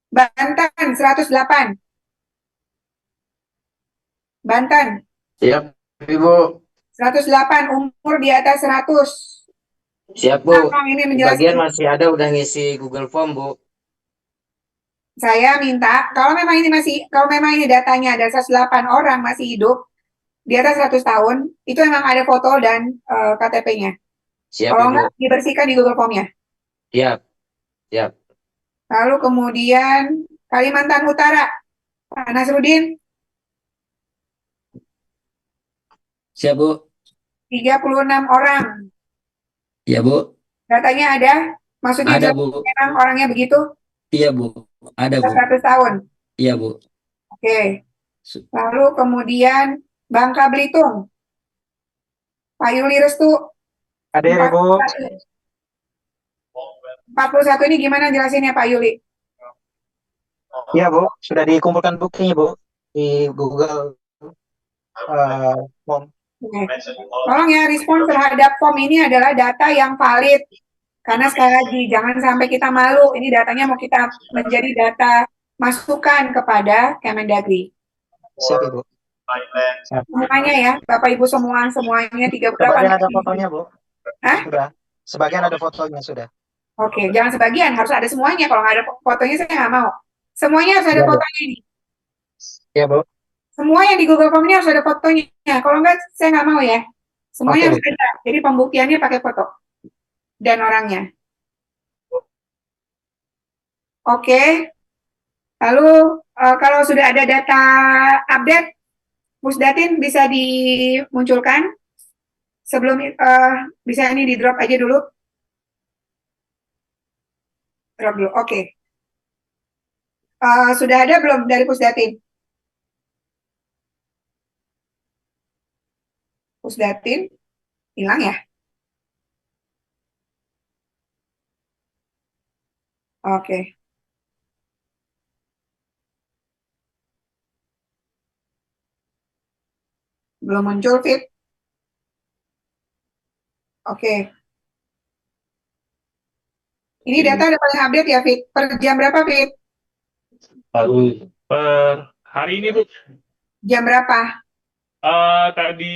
Banten 108. Banten. Siap, Ibu. 108, umur di atas 100. Siap, Bu. Ini menjelaskan. Bagian masih ada udah ngisi Google Form, Bu. Saya minta, kalau memang ini datanya ada 108 orang masih hidup di atas 100 tahun, itu memang ada foto dan KTP-nya. Siap, Kalau Ibu. enggak, dibersihkan di Google Form-nya. Siap. Siap. Lalu kemudian Kalimantan Utara, Pak Nasruddin, Siap, Bu. 36 orang. Iya, Bu. Datanya ada? Maksudnya Ada, Bu. memang orangnya begitu? Iya, Bu. Ada, Bu. 100 tahun. Iya, Bu. Oke. Lalu kemudian Bangka Belitung, Pak Yuli Restu. Hadir, Bu. 41 ini gimana jelasinnya Pak Yuli? Iya Bu, sudah dikumpulkan buktinya Bu di Google. Form. Oke. Tolong ya, respon terhadap form ini adalah data yang valid. Karena sekali lagi, jangan sampai kita malu. Ini datanya mau kita menjadi data masukan kepada Kemendagri. Siap, Ibu. Semuanya ya, Bapak Ibu semuanya 38. Sebagian ada fotonya, Bu. Hah? Sudah. Sebagian ada fotonya, sudah. Oke, jangan sebagian, harus ada semuanya. Kalau nggak ada fotonya, saya nggak mau. Semuanya harus ada Ya, Bu. fotonya ini. Ya, Bu. Semua yang di Google Form ini harus ada fotonya. Kalau nggak, saya nggak mau ya. Semuanya Oke, harus ada. Jadi pembuktiannya pakai foto dan orangnya. Oke. Lalu kalau sudah ada data update, Pusdatin bisa dimunculkan. Sebelum bisa ini di drop aja dulu. Drop dulu. Oke. Sudah ada belum dari Pusdatin? Pusdatin hilang ya? Oke. Belum muncul, Fit? Oke. Ini data udah paling update ya, Fit? Per jam berapa, Fit? Per hari ini, Bu. Jam berapa? Tadi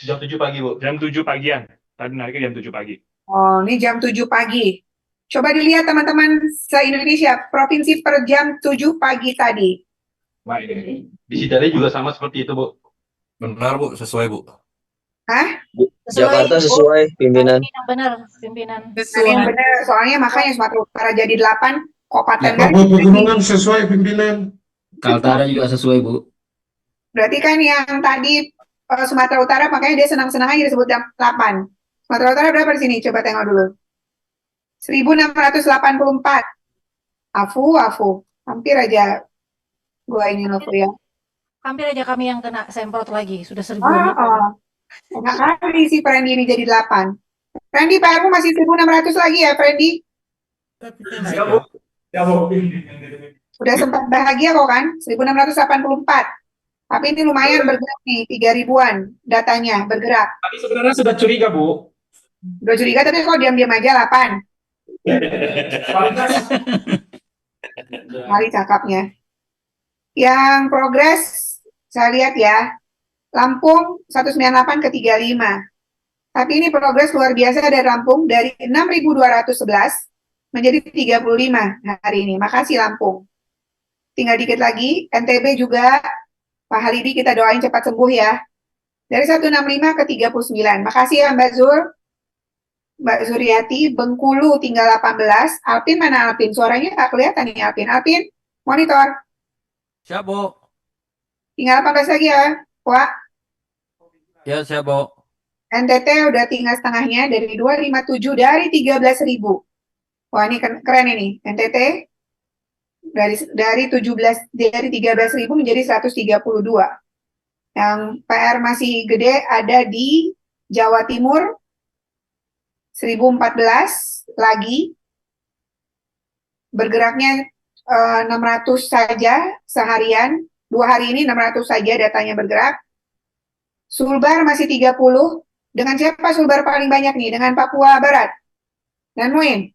jam 7 pagi, Bu. Jam 7 pagian. Tadi nariknya jam 7 pagi. Oh, ini jam 7 pagi. Coba dilihat teman-teman se-Indonesia, provinsi per jam 7 pagi tadi. Nah, ini. Di Sidale juga sama seperti itu, Bu. Benar, Bu. Sesuai, Bu. Hah? Jakarta sesuai pimpinan. Yang benar, pimpinan. Nah, yang benar, soalnya makanya Sumatera Utara jadi 8, Kabupaten Papua Pegunungan sesuai pimpinan. Kaltara juga sesuai, Bu. Berarti kan yang tadi Sumatera Utara, makanya dia senang-senang aja disebut 8. Sumatera Utara berapa di sini? Coba tengok dulu. 1684. Afu. Hampir aja gua ini loh, ya. Hampir aja kami yang kena semprot lagi, sudah 1000. Enak kali sih Frendy ini jadi 8. Frendy, PR-mu masih 1600 lagi ya, Frendy? Ya, Bu. Udah sempat bahagia kok kan? 1684. Tapi ini lumayan bergerak nih, 3000-an datanya bergerak. Tapi sebenarnya sudah curiga, Bu. Udah curiga tapi kok diam-diam aja 8. Kali cakapnya. Yang progres, saya lihat ya, Lampung 198 ke 35. Tapi ini progres luar biasa dari Lampung, dari 6.211 menjadi 35 hari ini. Makasih Lampung. Tinggal dikit lagi, NTB juga, Pak Halidi kita doain cepat sembuh ya. Dari 165 ke 39. Makasih ya Mbak Zur. Mbak Zuriati, Bengkulu tinggal 18. Alpin mana Alpin? Suaranya nggak kelihatan nih Alpin. Alpin, monitor. Siap, Bu. Tinggal 18 lagi ya, Wak. Ya, siap, Bu. NTT udah tinggal setengahnya dari 257 dari 13.000. Wah, ini keren ini. NTT dari 13.000 menjadi 132. Yang PR masih gede ada di Jawa Timur 1014 lagi. Bergeraknya 600 saja seharian. 2 hari ini 600 saja datanya bergerak. Sulbar masih 30. Dengan siapa Sulbar paling banyak nih? Dengan Papua Barat. Dan Muin.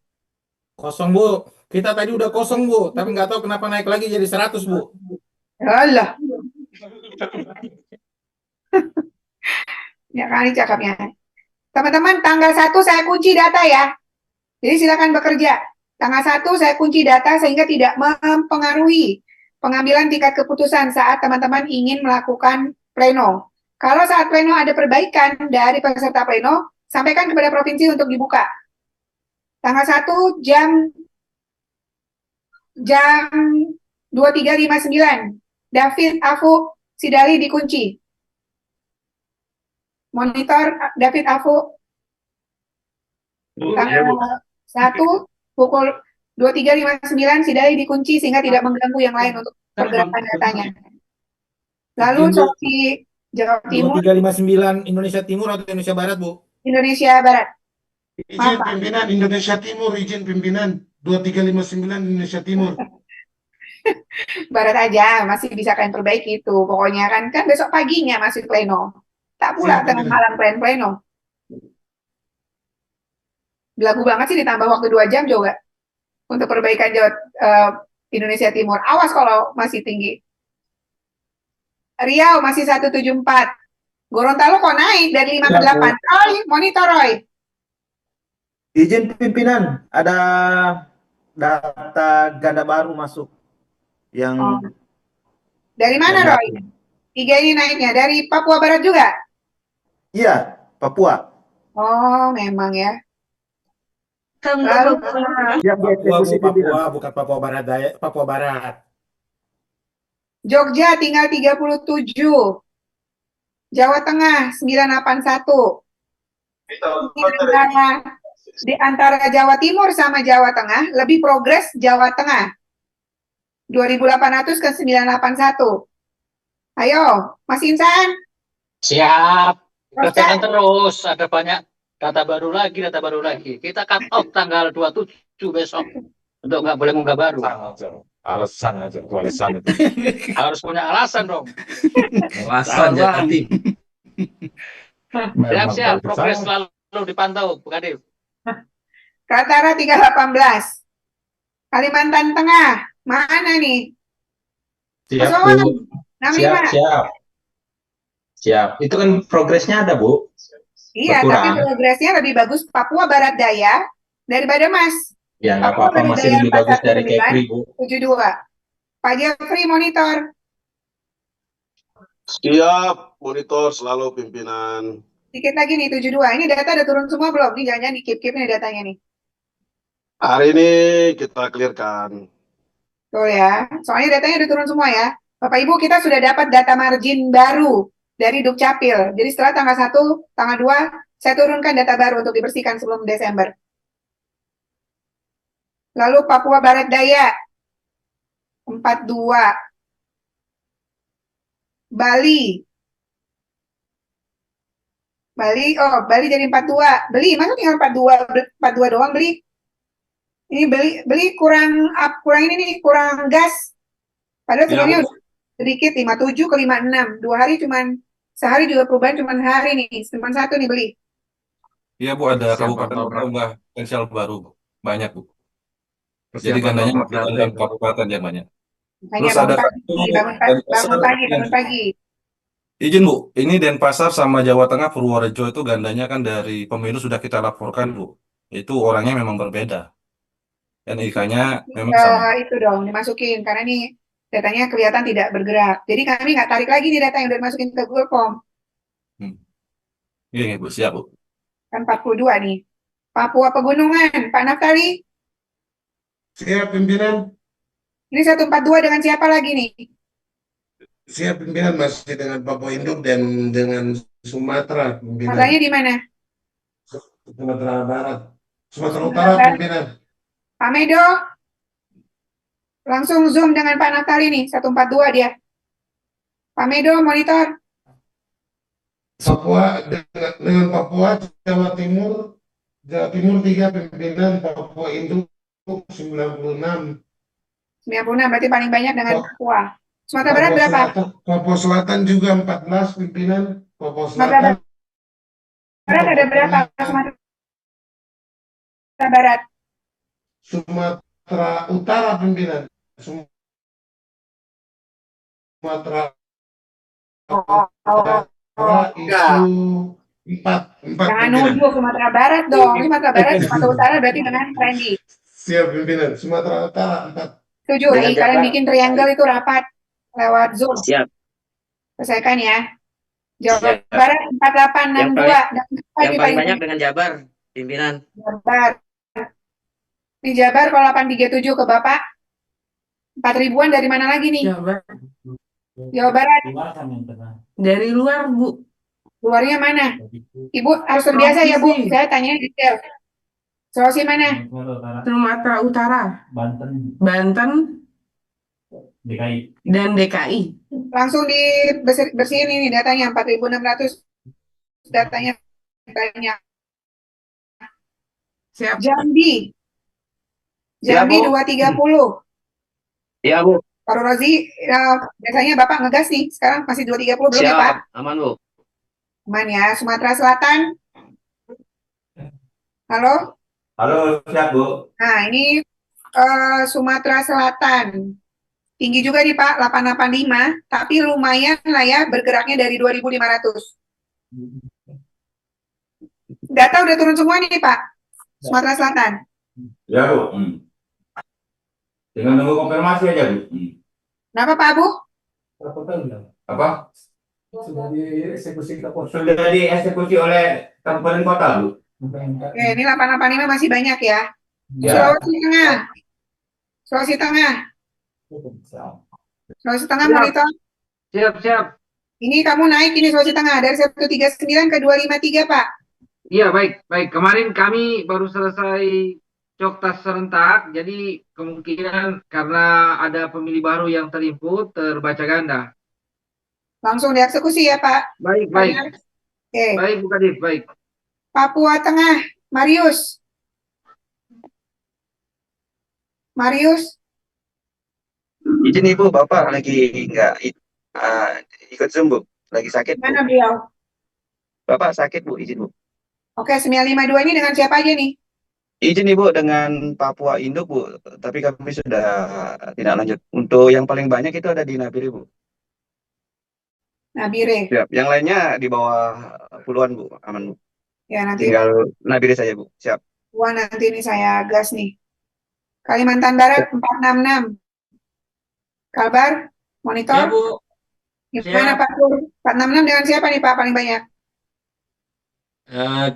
Kosong, Bu. Kita tadi udah kosong, Bu. Tapi nggak tahu kenapa naik lagi jadi 100, Bu. Allah. Ya kali cakapnya. Teman-teman, tanggal 1 saya kunci data ya. Jadi silakan bekerja. Tanggal 1 saya kunci data sehingga tidak mempengaruhi pengambilan tingkat keputusan saat teman-teman ingin melakukan pleno. Kalau saat pleno ada perbaikan dari peserta pleno, sampaikan kepada provinsi untuk dibuka. Tanggal 1 jam 23.59. David Afu Sidali dikunci. Monitor David Afu. Tanggal 1 pukul 23.59 Sidali dikunci sehingga tidak mengganggu yang lain untuk pergerakan datanya. Lalu Sofi Jawa Timur. 2359 Indonesia Timur atau Indonesia Barat, Bu? Indonesia Barat. Izin pimpinan Indonesia Timur, izin pimpinan 2359 Indonesia Timur. Barat aja masih bisa kalian perbaiki itu. Pokoknya kan besok paginya masih pleno. Tak pula Siap, tengah pimpinan. malam pleno. Belagu banget sih ditambah waktu 2 jam juga untuk perbaikan Indonesia Timur. Awas kalau masih tinggi. Riau masih 174. Gorontalo kok naik dari 5 ke 8. Roy, monitor Roy. Izin pimpinan, ada data ganda baru masuk yang Dari mana yang Roy? 3 ini naiknya dari Papua Barat juga? Iya, Papua. Oh, memang ya. Lalu yang dieksekusi Papua, pimpinan. bukan Papua Barat Daya, Papua Barat. Jogja tinggal 37. Jawa Tengah 981. Di antara Jawa Timur sama Jawa Tengah, lebih progres Jawa Tengah. 2.800 ke 981. Ayo, Mas Insan. Siap. Rosa. Kerjakan terus. Ada banyak data baru lagi. Kita cut off tanggal 27 besok. Untuk nggak boleh munggah baru. Alasan aja, alasan itu. Harus punya alasan dong. Alasan ya nanti. Siap. Progres selalu dipantau, Bu Kadif. Kaltara 318. Kalimantan Tengah. Mana nih? Siap, Mas Wawan, Bu. 65. Siap. Itu kan progresnya ada, Bu. Iya, Berkurang. tapi progresnya lebih bagus Papua Barat Daya daripada Mas. Ya, nggak Papua apa-apa. Barat Masih Daya lebih bagus dari 419, Kepri, Bu. 72. Pak Jeffrey monitor. Siap, monitor selalu pimpinan. Dikit lagi nih 72. Ini data udah turun semua belum? Nih jangan-jangan di-keep nih datanya nih. Hari ini kita clearkan. Tuh ya. Soalnya datanya udah turun semua ya. Bapak Ibu, kita sudah dapat data margin baru dari Dukcapil. Jadi setelah tanggal 1, tanggal 2, saya turunkan data baru untuk dibersihkan sebelum Desember. Lalu Papua Barat Daya 42. Bali. Bali jadi 42. Beli, masa tinggal 42 doang beli? Ini beli kurang ini nih, kurang gas. Padahal Ya, sebenarnya Bu. udah sedikit 57 ke 56. 2 hari sehari juga perubahan cuman hari nih, cuman 1 nih beli. Iya Bu, ada Persiapan kabupaten program. unggah potensial baru, Bu. Banyak Bu. Jadi Persiapan gandanya program masih ada data 6 itu. kabupaten jumlahnya. Makanya Terus ada satu bangun pagi. izin Bu, ini Denpasar sama Jawa Tengah Purworejo itu gandanya kan dari pemilu sudah kita laporkan Bu. Itu orangnya memang berbeda. Dan IK-nya memang sama. Itu dong dimasukin karena nih datanya kelihatan tidak bergerak. Jadi kami nggak tarik lagi nih data yang udah dimasukin ke Google Form. Iya Bu, siap Bu. Kan 42 nih. Papua Pegunungan, Pak Naftali. Siap, pimpinan. Ini 142 dengan siapa lagi nih? Siap, pimpinan. Masih dengan Papua Induk dan dengan Sumatera, pimpinan. Masalahnya di mana? Sumatera Barat. Sumatera Utara, pimpinan. Pak Medo. Langsung zoom dengan Pak Naftali nih, 142 dia. Pak Medo monitor. Papua dengan Papua, Jawa Timur 3 pimpinan, Papua Induk 96. 96 berarti paling banyak dengan Papua. Sumatera Barat berapa? Papua Selatan juga 14 pimpinan, Papua Sumatera Selatan. Barat ada berapa? Sumatera Barat. Sumatera Utara pimpinan. Sumatera Utara isu 4 Jangan pimpinan. nuduh Sumatera Barat dong. Sumatera Barat, Sumatera Utara berarti dengan Randy. Siap pimpinan. Sumatera Utara 4. Setuju, kalian bikin triangle itu rapat lewat Zoom. Siap. Selesaikan ya. Jawa Siap. Barat 4862. Yang paling banyak dengan Jabar, pimpinan. Jabar. Ini Jabar kalau 837 ke Bapak. 4 ribuan dari mana lagi nih? Jawa Barat. Dari luar, Bu. Luarnya mana? Ibu harus terbiasa ya, Bu. Saya tanya detail. Sulawesi mana? Sumatera Utara, Banten, dan DKI. Langsung bersihin ini datanya 4.600 datanya banyak. Siap. Jambi. Siap, Jambi Bu. 230. Iya Bu. Pak Rozi, biasanya Bapak ngegas nih. Sekarang masih 2.30 belum ya, Pak? Siap, aman Bu. Aman ya. Sumatera Selatan. Halo? Halo, siap Bu. Nah, ini Sumatera Selatan. Tinggi juga nih Pak, 885. Tapi lumayan lah ya bergeraknya dari 2.500. Data udah turun semua nih Pak. Sumatera Selatan. Ya Bu. Tinggal nunggu konfirmasi aja Bu. Kenapa Pak Abu? Apa? Sudah dieksekusi Sudah dieksekusi oleh kabupaten kota Bu. Oke, ini 885 masih banyak ya. Ya. Sulawesi Tengah. Sulawesi Tengah. Sulawesi Tengah Siap. monitor. Siap. Ini kamu naik ini Sulawesi Tengah dari 139 ke 253 Pak. Iya, baik. Kemarin kami baru selesai coktas serentak, jadi kemungkinan karena ada pemilih baru yang terinput terbaca ganda. Langsung dieksekusi ya Pak. Baik. Oke. Baik, Bu Kadif, baik. Papua Tengah, Marius. Izin Ibu, Bapak lagi nggak ikut Zoom, Bu. Lagi sakit, Bu. Mana beliau? Bapak sakit, Bu. Izin, Bu. Oke, 952 ini dengan siapa aja nih? Izin Ibu dengan Papua Induk, Bu. Tapi kami sudah tidak lanjut. Untuk yang paling banyak itu ada di Nabire, Bu. Nabire. Siap. Yang lainnya di bawah puluhan, Bu. Aman, Bu. Ya, nanti Tinggal Nabire saja, Bu. Siap. Wah, nanti ini saya gas nih. Kalimantan Barat 466. Kalbar, monitor. Ya, Bu. Gimana Siap. Pak Pur? 466 dengan siapa nih Pak paling banyak?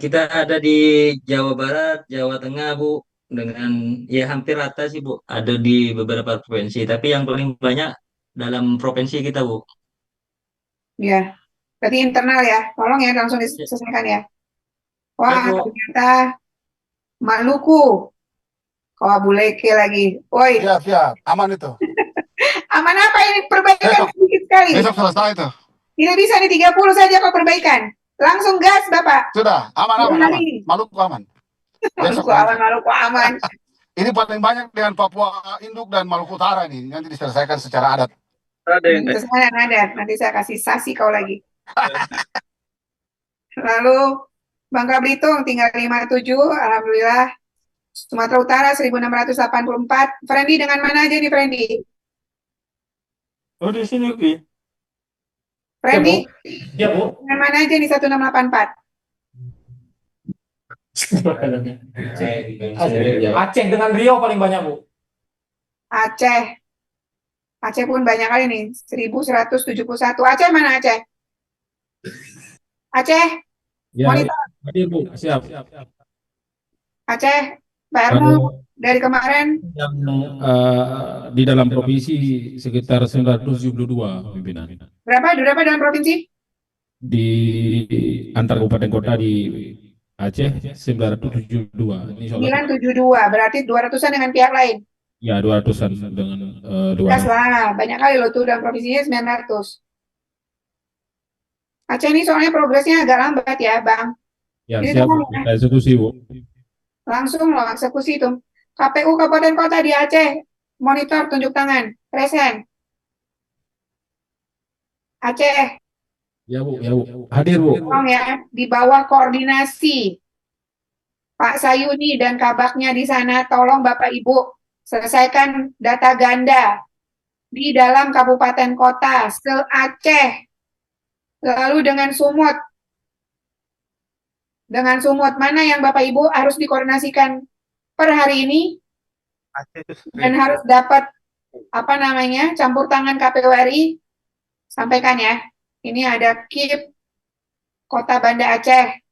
Kita ada di Jawa Barat, Jawa Tengah, Bu. Dengan ya hampir rata sih, Bu. Ada di beberapa provinsi. Tapi yang paling banyak dalam provinsi kita, Bu. Ya, berarti internal ya. Tolong ya langsung diselesaikan ya. Wah, Bu. ternyata Maluku. Kok Abuleke lagi. Woi, Siap, aman itu. aman apa ini perbaikan sedikit sekali. Besok selesai itu. Tidak bisa nih 30 saja kok perbaikan. Langsung gas Bapak. Sudah, aman. Maluku aman. Besok Maluku aman. ini paling banyak dengan Papua Induk dan Maluku Utara ini. Nanti diselesaikan secara adat. Sesuai adat. Nanti saya kasih sasi kau lagi. Lalu Bangka Belitung tinggal 57, alhamdulillah. Sumatera Utara 1684. Friendly dengan mana aja nih Friendly? Oh, di sini, Pi. Friendly Ya, Bu. dengan mana aja nih 1684? Aceh dengan Riau paling banyak, Bu. Aceh. Aceh pun banyak kali nih, 1171. Aceh mana Aceh? Aceh, Ya, monitor. hadir, Bu. Siap. Aceh, Pak Ermo dari kemarin Yang di dalam provinsi sekitar 972 pimpinan. berapa dalam provinsi? Di antar kabupaten kota di Aceh 972. Ini insya Allah 972, berarti 200-an dengan pihak lain. ya 200-an dengan Gas 200. lah, banyak kali loh tuh dalam provinsinya 900. Aceh ini soalnya progresnya agak lambat ya, Bang. Ya, Jadi siap. tolong ya, Kita eksekusi, Bu. langsung loh eksekusi itu. KPU Kabupaten Kota di Aceh, monitor tunjuk tangan, present. Aceh, Ya, Bu. Ya, Bu. Hadir, Bu. tolong ya, di bawah koordinasi Pak Sayuni dan kabaknya di sana, tolong Bapak Ibu selesaikan data ganda di dalam kabupaten kota se-Aceh. Lalu dengan sumut. Dengan sumut mana yang Bapak Ibu harus dikoordinasikan per hari ini dan harus dapat apa namanya campur tangan KPU RI, sampaikan ya. Ini ada KIP Kota Banda Aceh.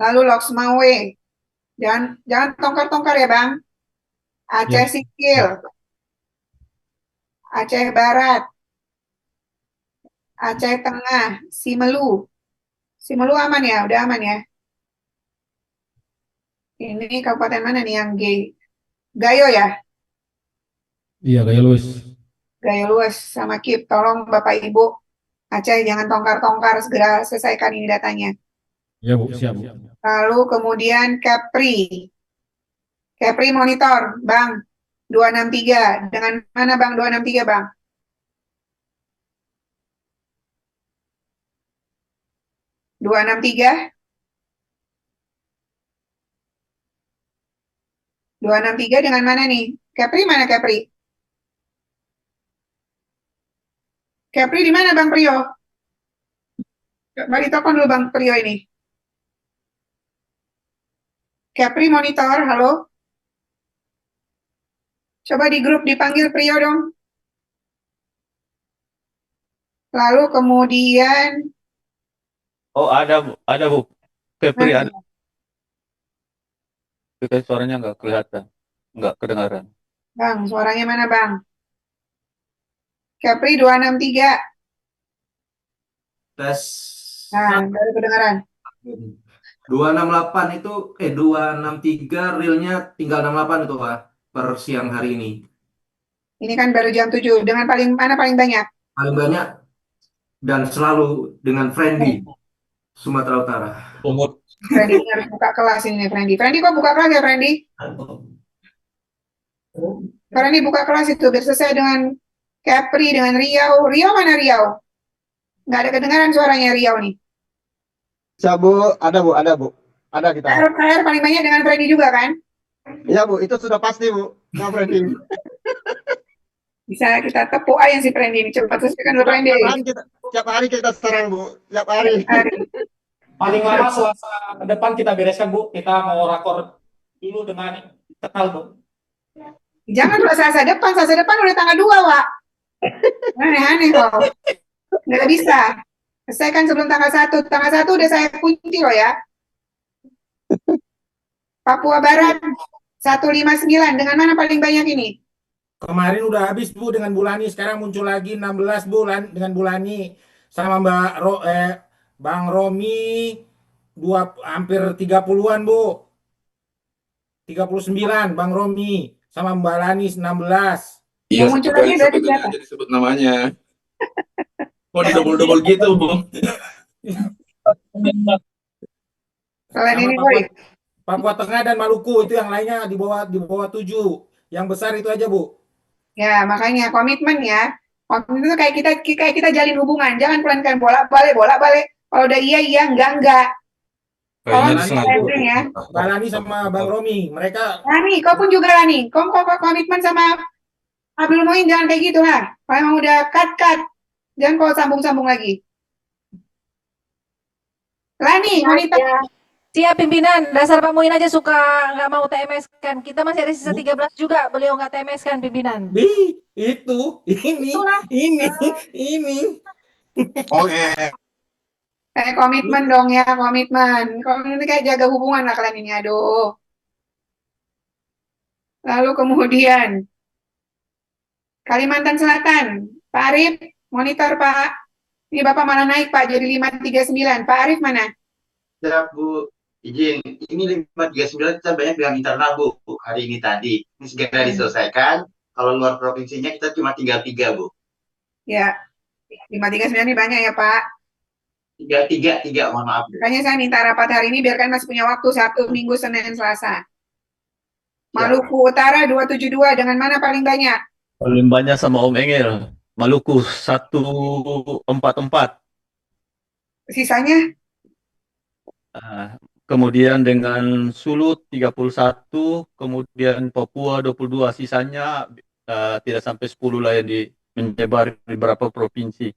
Lalu Loksmawe. Jangan tongkar-tongkar ya, Bang. Aceh Ya. Sipil. Aceh Barat. Aceh Tengah, Simelu. Simelu aman ya? Udah aman ya? Ini kabupaten mana nih yang G? Gayo ya? Iya, Gaya Luis. Gayo Lues sama KIP. Tolong Bapak Ibu Aceh jangan tongkar-tongkar, segera selesaikan ini datanya. Ya, Bu. Siap, Bu. Lalu kemudian Kepri. Kepri monitor, Bang. 263. Dengan mana Bang 263 Bang? Dua enam tiga. 263 dengan mana nih? Kepri mana Kepri? Kepri di mana Bang Prio? Coba ditelepon dulu Bang Prio ini. Kepri monitor, halo? Coba di grup dipanggil Prio dong. Lalu kemudian, Oh, ada Bu. Kepri mana? ada. Tapi suaranya nggak kelihatan, nggak kedengaran. Bang, suaranya mana Bang? Kepri 263. Tes Nah, baru kedengaran. 268 itu 263 realnya tinggal 68 itu Pak per siang hari ini. Ini kan baru jam 7. Dengan mana paling banyak? Paling banyak dan selalu dengan Friendly Sumatera Utara. Umur Friendly ini harus buka kelas ini nih Friendly. Friendly kok buka kelas ya Friendly? Friendly buka kelas itu biar selesai dengan Kepri, dengan Riau. Riau mana Riau? Nggak ada kedengaran suaranya Riau nih. Bisa Bu, ada Bu, ada kita. KR paling banyak dengan Friendly juga kan? Iya Bu, itu sudah pasti Bu. Nah, Friendly. Bisa kita tepuk aja si Friendly ini. Cepat selesaikan dulu Friendly. Tiap hari kita serang Bu, tiap hari. Paling lama Selasa depan kita bereskan Bu. Kita mau rakor dulu dengan internal Bu. Jangan dulu Selasa depan udah tanggal 2 Wak. Aneh-aneh kok. Nggak bisa. Selesaikan sebelum tanggal 1. Tanggal 1 udah saya kunci loh ya. Papua Barat 159. Dengan mana paling banyak ini? Kemarin udah habis Bu dengan Bulani, sekarang muncul lagi 16 bulan dengan Bulani sama Bang Romi hampir 30-an Bu. 39 Bang Romi sama Mbak Lani 16. Iya, Yang muncul lagi berarti siapa? aja disebut namanya. Kok di double-double gitu, Bung? Selain Sama ini Boy. Papua Tengah dan Maluku itu yang lainnya di bawah 7. Yang besar itu aja Bu. Ya, makanya komitmen ya. Komitmen itu kayak kita jalin hubungan. Jangan pelan-pelan bolak-balik. Kalau udah iya, enggak. Kayaknya Kalau disengaja. pelan ya. Mbak Lani sama Bang Romi, mereka Lani, kau pun juga Lani. Kau komitmen sama Abdul Muin jangan kayak gitu ha. Kalau emang udah cut. Jangan kau sambung-sambung lagi. Lani, monitor. Siap pimpinan, dasar Pak Muin aja suka nggak mau TMS kan. Kita masih ada sisa 13 juga, beliau nggak TMS kan pimpinan. ini. Oke. Komitmen dong ya, komitmen. Komitmen itu kayak jaga hubungan lah kalian ini, aduh. Lalu kemudian Kalimantan Selatan, Pak Arif, monitor Pak. Ini Bapak malah naik Pak, jadi 539. Pak Arif mana? Ya Bu, izin. Ini 539 kita banyak dengan internal Bu, hari ini tadi. Ini segera diselesaikan. Kalau luar provinsinya kita cuma tinggal 3 Bu. Ya, 539 ini banyak ya Pak. Tiga, mohon maaf. Makanya saya minta rapat hari ini biarkan masih punya waktu Sabtu, Minggu, Senin, Selasa. Maluku Utara 272 dengan mana paling banyak? Paling banyak sama Om Engel. Maluku 144. Sisanya? Kemudian dengan Sulut 31, kemudian Papua 22, sisanya tidak sampai 10 lah yang menyebar di beberapa provinsi.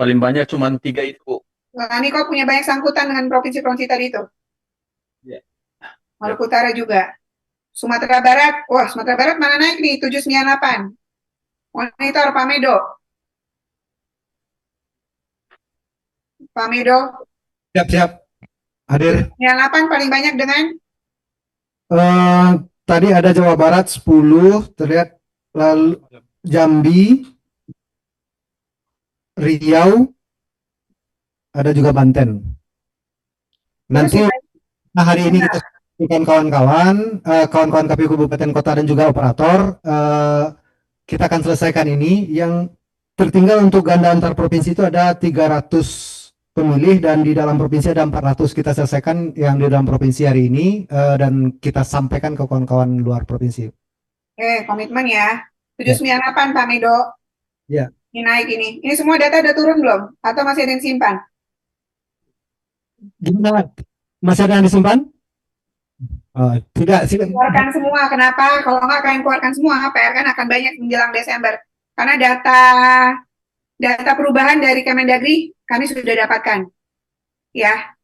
Paling banyak cuma 3 itu. Nah, ini kok punya banyak sangkutan dengan provinsi-provinsi tadi itu? Ya. Maluku Utara juga. Sumatera Barat, wah Sumatera Barat mana naik nih, 798. Monitor Pak Medo. Pak Medo. Siap. Hadir. 98 paling banyak dengan? Tadi ada Jawa Barat 10, terlihat lalu Jambi, Riau, ada juga Banten. Nanti hari ini kita dengan kawan-kawan KPU Kabupaten Kota dan juga operator, kita akan selesaikan ini. Yang tertinggal untuk ganda antar provinsi itu ada 300 pemilih dan di dalam provinsi ada 400. Kita selesaikan yang di dalam provinsi hari ini dan kita sampaikan ke kawan-kawan luar provinsi. Komitmen ya. Ya. 798 Pak Medo. Ya. Ini naik ini. Ini semua data udah turun belum? Atau masih ada yang simpan? Gimana? Masih ada yang disimpan? Oh, tidak sih. Keluarkan semua. Kenapa? Kalau nggak kalian keluarkan semua, PR kan akan banyak menjelang Desember. Karena data perubahan dari Kemendagri kami sudah dapatkan. Ya.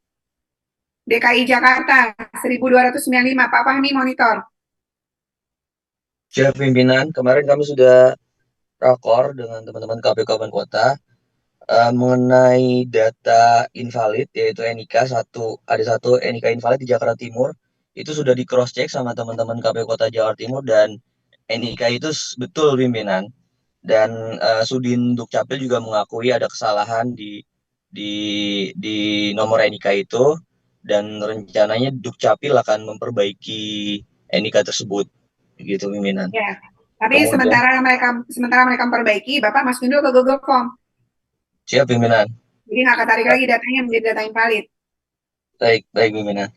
DKI Jakarta 1295. Pak Fahmi monitor. Siap pimpinan, kemarin kami sudah rakor dengan teman-teman KPU Kabupaten Kota mengenai data invalid yaitu NIK ada satu NIK invalid di Jakarta Timur itu sudah di cross check sama teman-teman KPU Kota Jakarta Timur dan NIK itu betul pimpinan dan Sudin Dukcapil juga mengakui ada kesalahan di nomor NIK itu dan rencananya Dukcapil akan memperbaiki NIK tersebut gitu pimpinan. Ya. Tapi Kemudian, sementara mereka memperbaiki, Bapak masukin dulu ke Google Form. siap pimpinan. Jadi nggak ketarik lagi datanya menjadi data invalid. Baik pimpinan.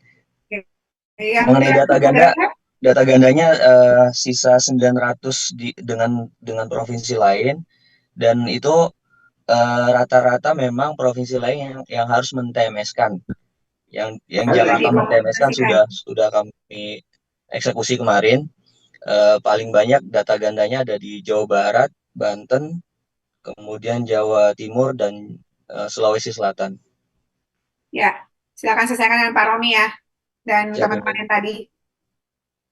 Yang Mengenai tidak data gandanya sisa 900 dengan provinsi lain dan itu rata-rata memang provinsi lain yang harus men-TMS-kan. Yang Jakarta men-TMS-kan sudah kami eksekusi kemarin. Paling banyak data gandanya ada di Jawa Barat, Banten, kemudian Jawa Timur dan Sulawesi Selatan. Ya, silakan selesaikan dengan Pak Romi ya dan teman-teman yang tadi.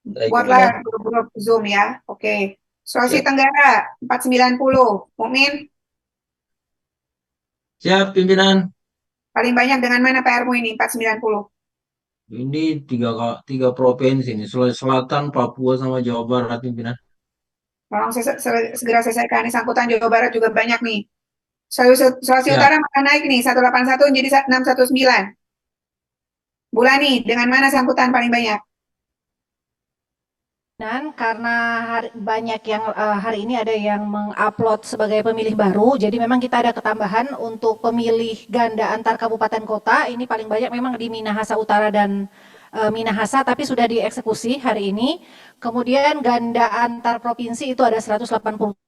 Buatlah grup Zoom ya. Oke. Sulawesi Tenggara 490. Mukmin. Siap pimpinan. Paling banyak dengan mana PR-mu ini 490? Ini tiga provinsi ini, Sulawesi Selatan, Papua, sama Jawa Barat pimpinan. Tolong segera selesaikan. Ini sangkutan Jawa Barat juga banyak nih. Sulawesi Ya. Utara malah naik nih 181 menjadi 619. Bulani, dengan mana sangkutan paling banyak? Dan karena banyak yang hari ini ada yang mengupload sebagai pemilih baru, jadi memang kita ada ketambahan untuk pemilih ganda antar kabupaten kota. Ini paling banyak memang di Minahasa Utara dan Minahasa, tapi sudah dieksekusi hari ini. Kemudian ganda antar provinsi itu ada 187,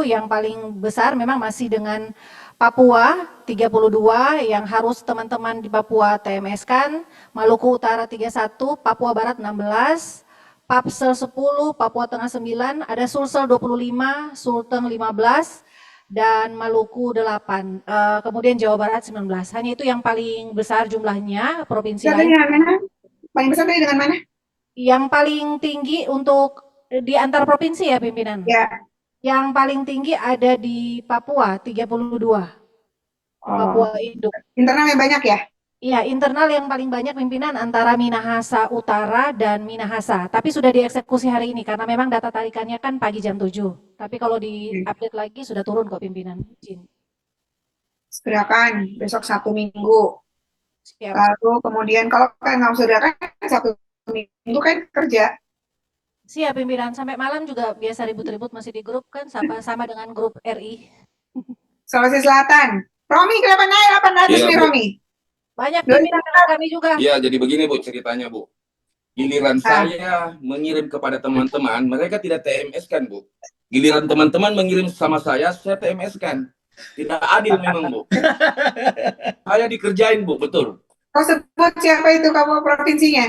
yang paling besar memang masih dengan Papua 32 yang harus teman-teman di Papua TMS-kan, Maluku Utara 31, Papua Barat 16, Papsel 10, Papua Tengah 9, ada Sulsel 25, Sulteng 15, dan Maluku 8. Kemudian Jawa Barat 19. Hanya itu yang paling besar jumlahnya, provinsi lain. Paling besar tadi dengan mana? Yang paling tinggi untuk di antar provinsi ya pimpinan? Ya. Yang paling tinggi ada di Papua 32. Papua Induk. Internal yang banyak ya? Iya, internal yang paling banyak pimpinan antara Minahasa Utara dan Minahasa. Tapi sudah dieksekusi hari ini karena memang data tarikannya kan pagi jam 7. Tapi kalau di-update lagi sudah turun kok pimpinan. Izin. Segerakan besok Sabtu Minggu. Siap. Lalu kemudian kalau kan nggak usah segerakan Sabtu Minggu kan kerja. Siap pimpinan. Sampai malam juga biasa ribut-ribut masih di grup kan sama dengan grup RI. Sulawesi Selatan. Romi kenapa naik 800 nih Romi? Banyak pimpinan kami juga. Iya, jadi begini Bu ceritanya Bu. Giliran saya mengirim kepada teman-teman, mereka tidak TMS kan Bu. Giliran teman-teman mengirim sama saya TMS kan. Tidak adil memang Bu. Saya dikerjain Bu, betul. Kau sebut siapa itu kamu provinsinya?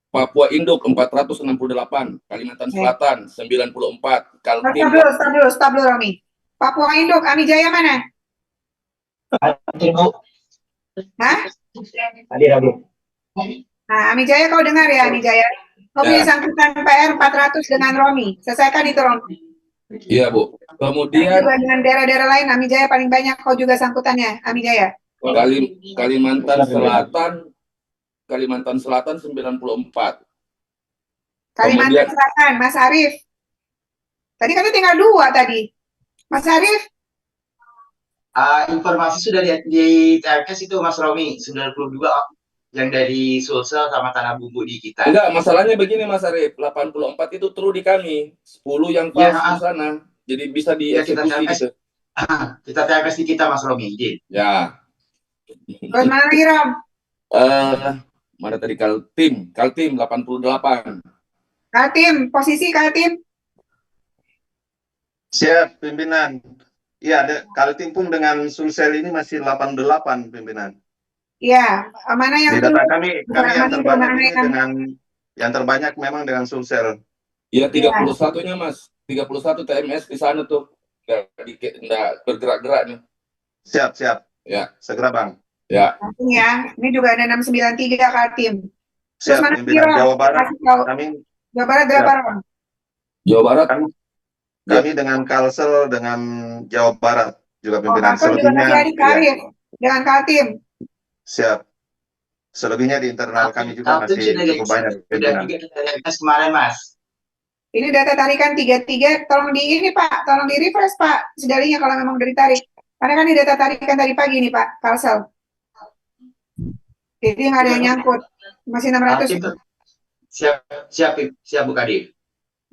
Papua Induk 468, Kalimantan Selatan 94, Kaltim. Stop dulu Romi. Papua Induk, Ami Jaya mana? Hadir Bu. Hah? Hadir. Nah, Ami Jaya kau dengar ya Ami Jaya? Kau punya sangkutan PR 400 dengan Romi. Selesaikan itu Romi. Iya Bu. Kemudian juga dengan daerah-daerah lain Ami Jaya paling banyak kau juga sangkutannya Ami Jaya. Kalimantan Selatan 94. Kalimantan Selatan Mas Arief. Tadi kan tinggal 2 tadi. Mas Arief. Informasi sudah di TMS itu Mas Romi 92 yang dari Sulsel sama Tanah Bumbu di kita. Enggak, masalahnya begini Mas Arief, 84 itu true di kami, 10 yang pas di sana. Jadi bisa dieksekusi gitu. Kita TMS di kita Mas Romi, izin. Ya. Terus mana lagi Rom? Mana tadi Kaltim 88. Kaltim, posisi Kaltim. Siap, pimpinan. Iya, Kaltim pun dengan Sulsel ini masih 88, pimpinan. Ya, mana yang Di data turun? kami yang Mana terbanyak mana ini yang dengan yang terbanyak memang dengan Sulsel. Ya, ya. 31-nya Mas. 31 TMS di sana tuh. Nggak bergerak-gerak nih. Siap, siap. Ya. Segera, Bang. Ya. Ya, ini juga ada 693 Kaltim. Terus Siap, mana pimpinan. Rom? Jawa Barat, Kasih tahu. kami Jawa Barat berapa siap. Rom? Jawa Barat. Kami dengan Kalsel dengan Jawa Barat juga Oh, pimpinan. Kalsel juga masih Selebihnya, adik iya. karir dengan Kaltim. Siap. Selebihnya di internal kami juga Kaltim masih sudah cukup banyak sudah pimpinan. 3 kita tes kemarin, Mas. Ini data tarikan 33, tolong di ini Pak, tolong di refresh Pak, sedalinya kalau memang udah ditarik. Karena kan ini data tarikan tadi pagi nih Pak, Kalsel. Jadi nggak ada yang nyangkut, masih 600. Kaltim siap, siap, siap Bu Kadif.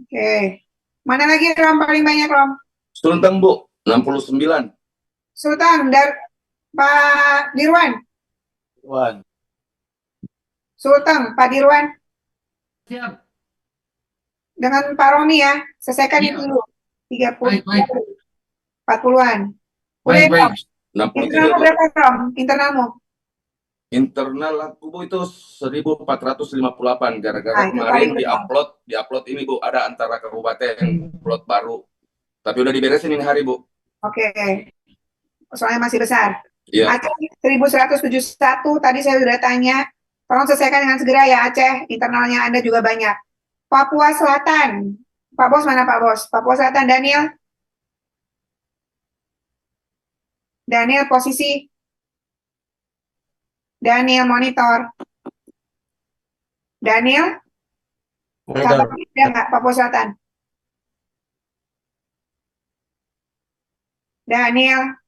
Oke. Mana lagi Rom paling banyak Rom? Sulteng Bu, 69. Sultan, Pak Dirwan. Sultan, Pak Dirwan. Siap. Dengan Pak Romi ya, selesaikan itu dulu. 30, 40-an. Udah ya, Rom? 63 Internalmu Bu. berapa Rom? Internalmu? Internal aku Bu itu 1458 gara-gara Nah, itu kemarin paling besar. diupload ini Bu, ada antara kabupaten upload baru. Tapi udah diberesin ini hari Bu. Oke. Soalnya masih besar. Iya. Aceh 1171 tadi saya sudah tanya. Tolong selesaikan dengan segera ya Aceh. Internalnya Anda juga banyak. Papua Selatan. Pak Bos mana Pak Bos? Papua Selatan Daniel. Daniel posisi. Daniel monitor. Daniel. Monitor. Kabarnya ada nggak Papua Selatan? Daniel.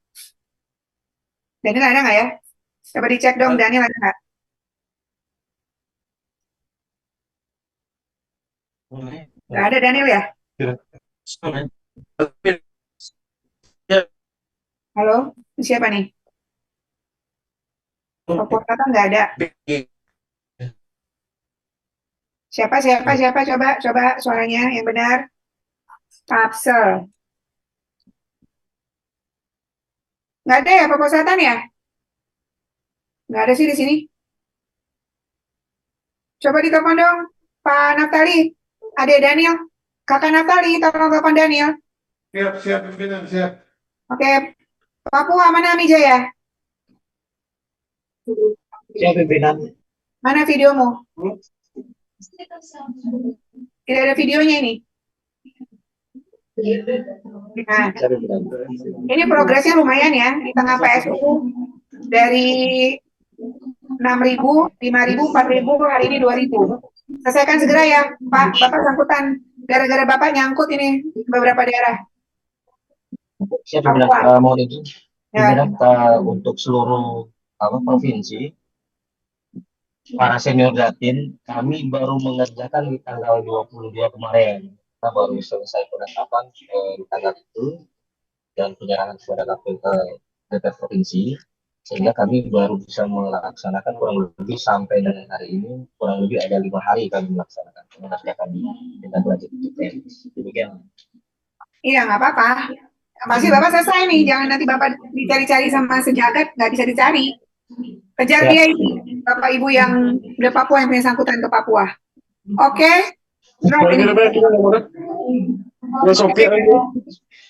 Daniel ada nggak ya? Coba dicek dong Daniel ada nggak? Nggak ada Daniel ya? Halo, siapa nih? Papua Selatan nggak ada. Siapa? Coba suaranya yang benar. Kapsel. Nggak ada ya Papua Selatan ya? Nggak ada sih di sini. Coba ditelepon dong, Pak Naftali. Adik Daniel. Kakak Naftali, tolong telepon Daniel. Siap, siap, pimpinan, siap. Oke. Papua, mana Mijaya? Siap, pimpinan. Mana videomu? Tidak ada videonya ini. Nah, ini progresnya lumayan ya di tengah PSU dari 6.000, 5.000, 4.000, hari ini 2.000. Selesaikan segera ya, Pak. Bapak sangkutan. Gara-gara Bapak nyangkut ini beberapa daerah. Siap, pimpinan. Mohon izin, pimpinan, untuk seluruh provinsi, para senior Jatim, kami baru mengerjakan di tanggal 22 kemarin. Kita baru selesai penetapan di tanggal itu dan penyerangan kepada DPR provinsi, sehingga kami baru bisa melaksanakan kurang lebih sampai dengan hari ini, kurang lebih ada 5 hari kami mengerjakan di tindak lanjut TPS. Demikian. Iya, nggak apa-apa. Masih Bapak selesai nih. Jangan nanti Bapak dicari-cari sama sejagat, nggak bisa dicari. Kejar dia ini, Bapak Ibu yang udah Papua yang punya sangkutan ke Papua. Oke? Drop ini.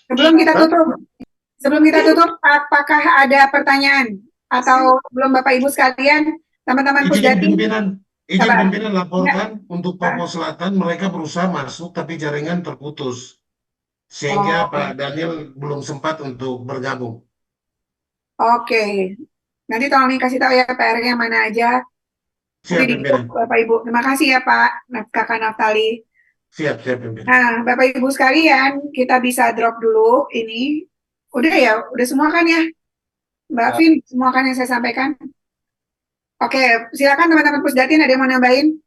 Sebelum kita tutup, apakah ada pertanyaan? Atau belum Bapak Ibu sekalian, teman-teman Pusdatin? Izin pimpinan laporkan untuk Papua Selatan mereka berusaha masuk tapi jaringan terputus. Sehingga Pak Daniel belum sempat untuk bergabung. Oke. Nanti tolong kasih tahu ya PR-nya mana aja. Siap, Nanti pimpinan. Bapak Ibu. Terima kasih ya Pak Kakak Naftali. Siap, pimpinan. Nah, Bapak Ibu sekalian, kita bisa drop dulu ini. Udah ya, udah semua kan ya? Mbak Vin, semua kan yang saya sampaikan? Oke, silakan teman-teman Pusdatin, ada yang mau nambahin?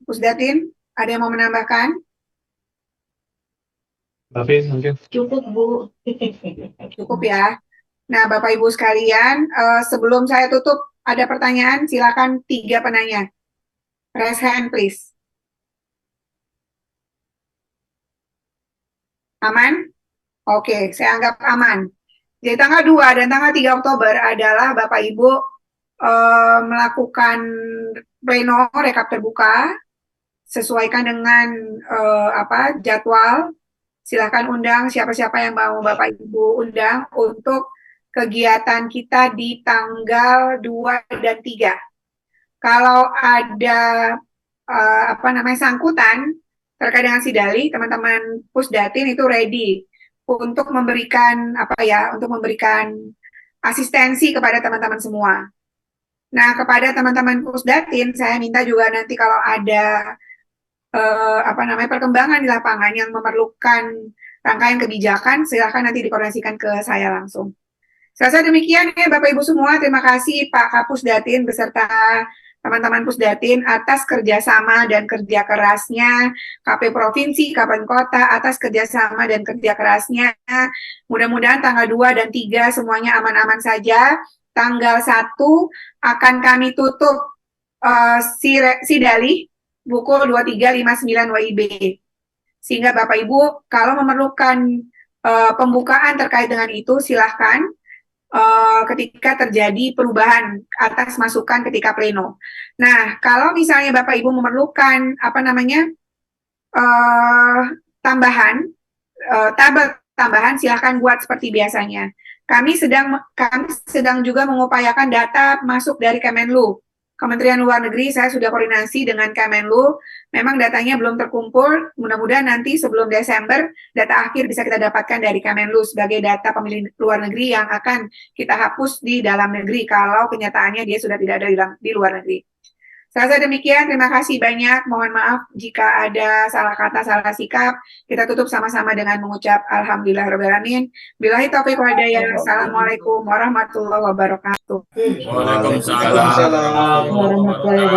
Pusdatin, ada yang mau menambahkan? Tapi mungkin Cukup, Bu. Cukup ya. Nah, Bapak Ibu sekalian, sebelum saya tutup ada pertanyaan, silakan 3 penanya. Raise hand, please. Aman? Oke, saya anggap aman. Jadi tanggal 2 dan tanggal 3 Oktober adalah Bapak Ibu melakukan pleno rekap terbuka, sesuaikan dengan jadwal. Silahkan undang siapa-siapa yang mau Bapak Ibu undang untuk kegiatan kita di tanggal 2 dan 3. Kalau ada sangkutan terkait dengan Sidali, teman-teman Pusdatin itu ready untuk memberikan asistensi kepada teman-teman semua. Nah, kepada teman-teman Pusdatin, saya minta juga nanti kalau ada perkembangan di lapangan yang memerlukan rangkaian kebijakan, silakan nanti dikoordinasikan ke saya langsung. Saya demikian ya Bapak Ibu semua, terima kasih Pak Kapusdatin beserta teman-teman Pusdatin atas kerjasama dan kerja kerasnya, KP Provinsi, Kabupaten Kota atas kerjasama dan kerja kerasnya. Mudah-mudahan tanggal 2 dan 3 semuanya aman-aman saja. Tanggal 1 akan kami tutup Sidali pukul 23.59 WIB. Sehingga Bapak Ibu kalau memerlukan pembukaan terkait dengan itu silahkan ketika terjadi perubahan atas masukan ketika pleno. Nah, kalau misalnya Bapak Ibu memerlukan tabel tambahan silahkan buat seperti biasanya. Kami sedang juga mengupayakan data masuk dari Kemenlu. Kementerian Luar Negeri, saya sudah koordinasi dengan Kemenlu, memang datanya belum terkumpul, mudah-mudahan nanti sebelum Desember, data akhir bisa kita dapatkan dari Kemenlu sebagai data pemilih luar negeri yang akan kita hapus di dalam negeri, kalau kenyataannya dia sudah tidak ada di luar negeri. Saya demikian, terima kasih banyak, mohon maaf jika ada salah kata, salah sikap, kita tutup sama-sama dengan mengucap Alhamdulillahirrahmanirrahim. Billahi taufiq wal hidayah. Assalamualaikum warahmatullahi wabarakatuh. Waalaikumsalam warahmatullahi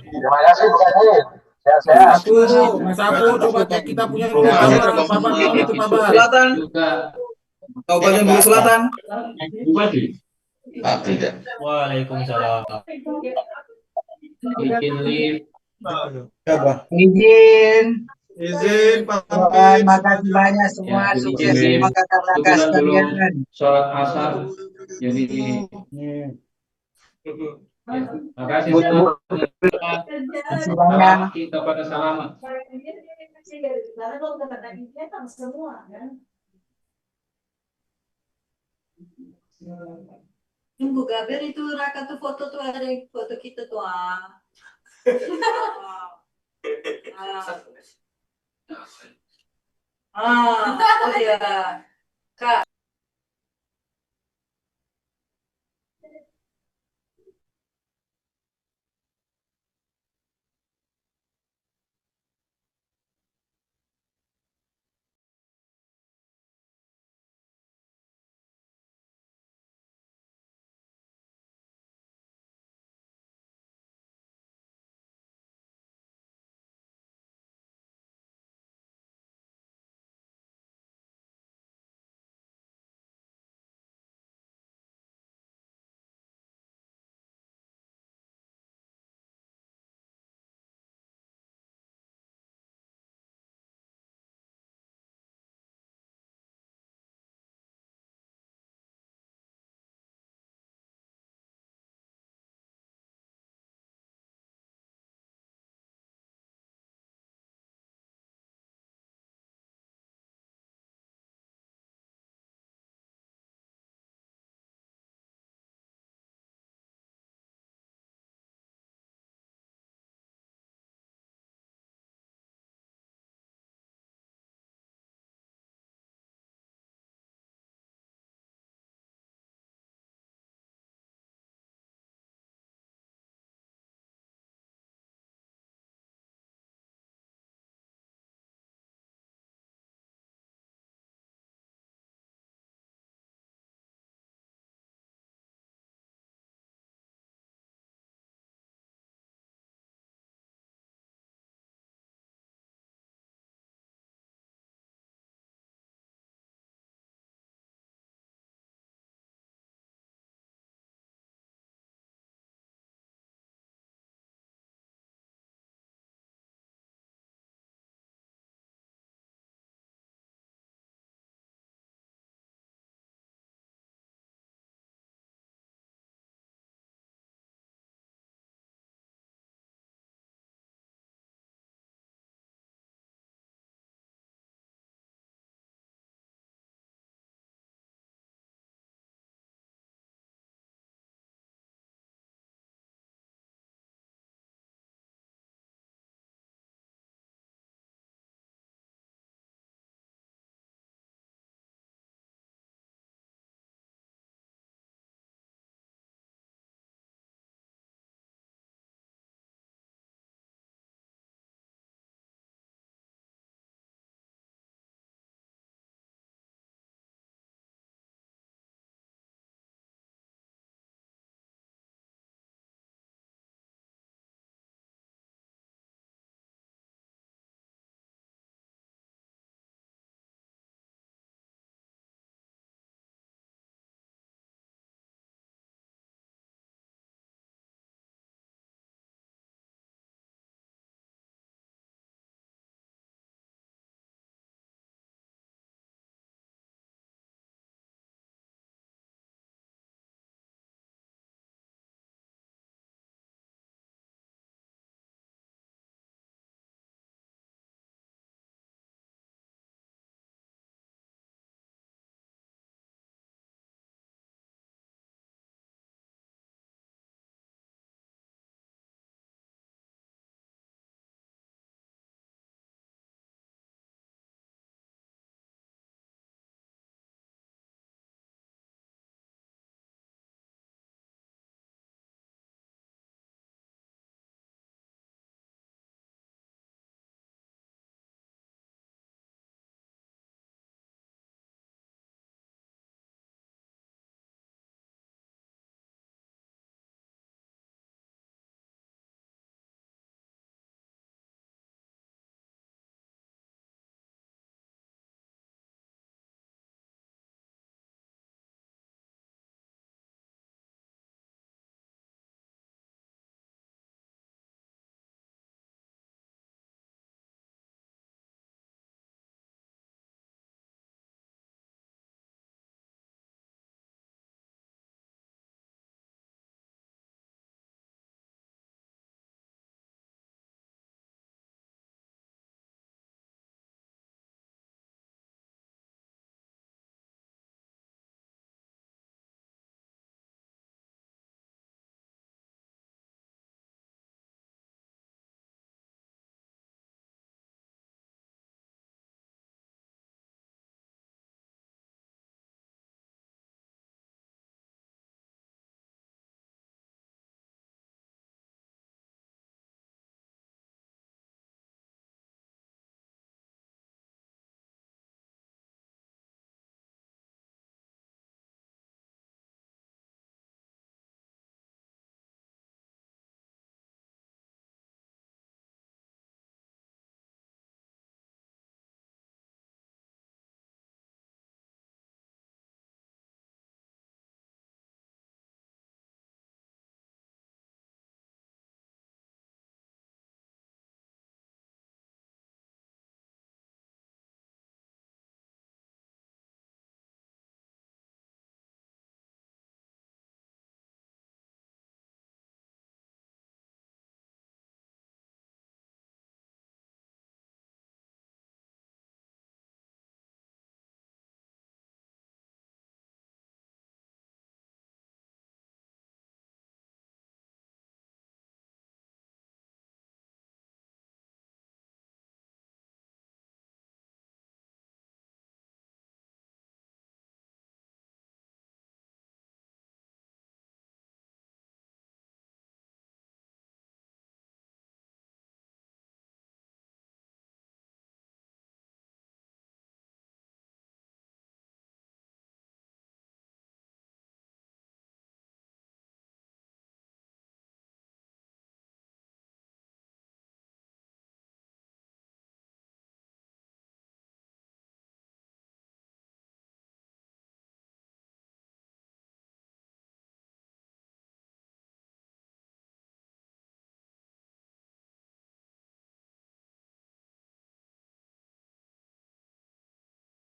Terima kasih Bu Kadil. Sehat-sehat. Mas Apu, coba cek kita punya Selatan. Kabupaten Bulu Selatan. Tidak. Waalaikumsalam. Bikin lift. Izin Pak. Makasih banyak semua. Sukses semua kakak-kakak sekalian. Sholat asar. Jadi terima kasih banyak. Kita pada salaman. Tunggu Gaber itu Raka tuh foto tuh ada foto kita tuh oh iya Kak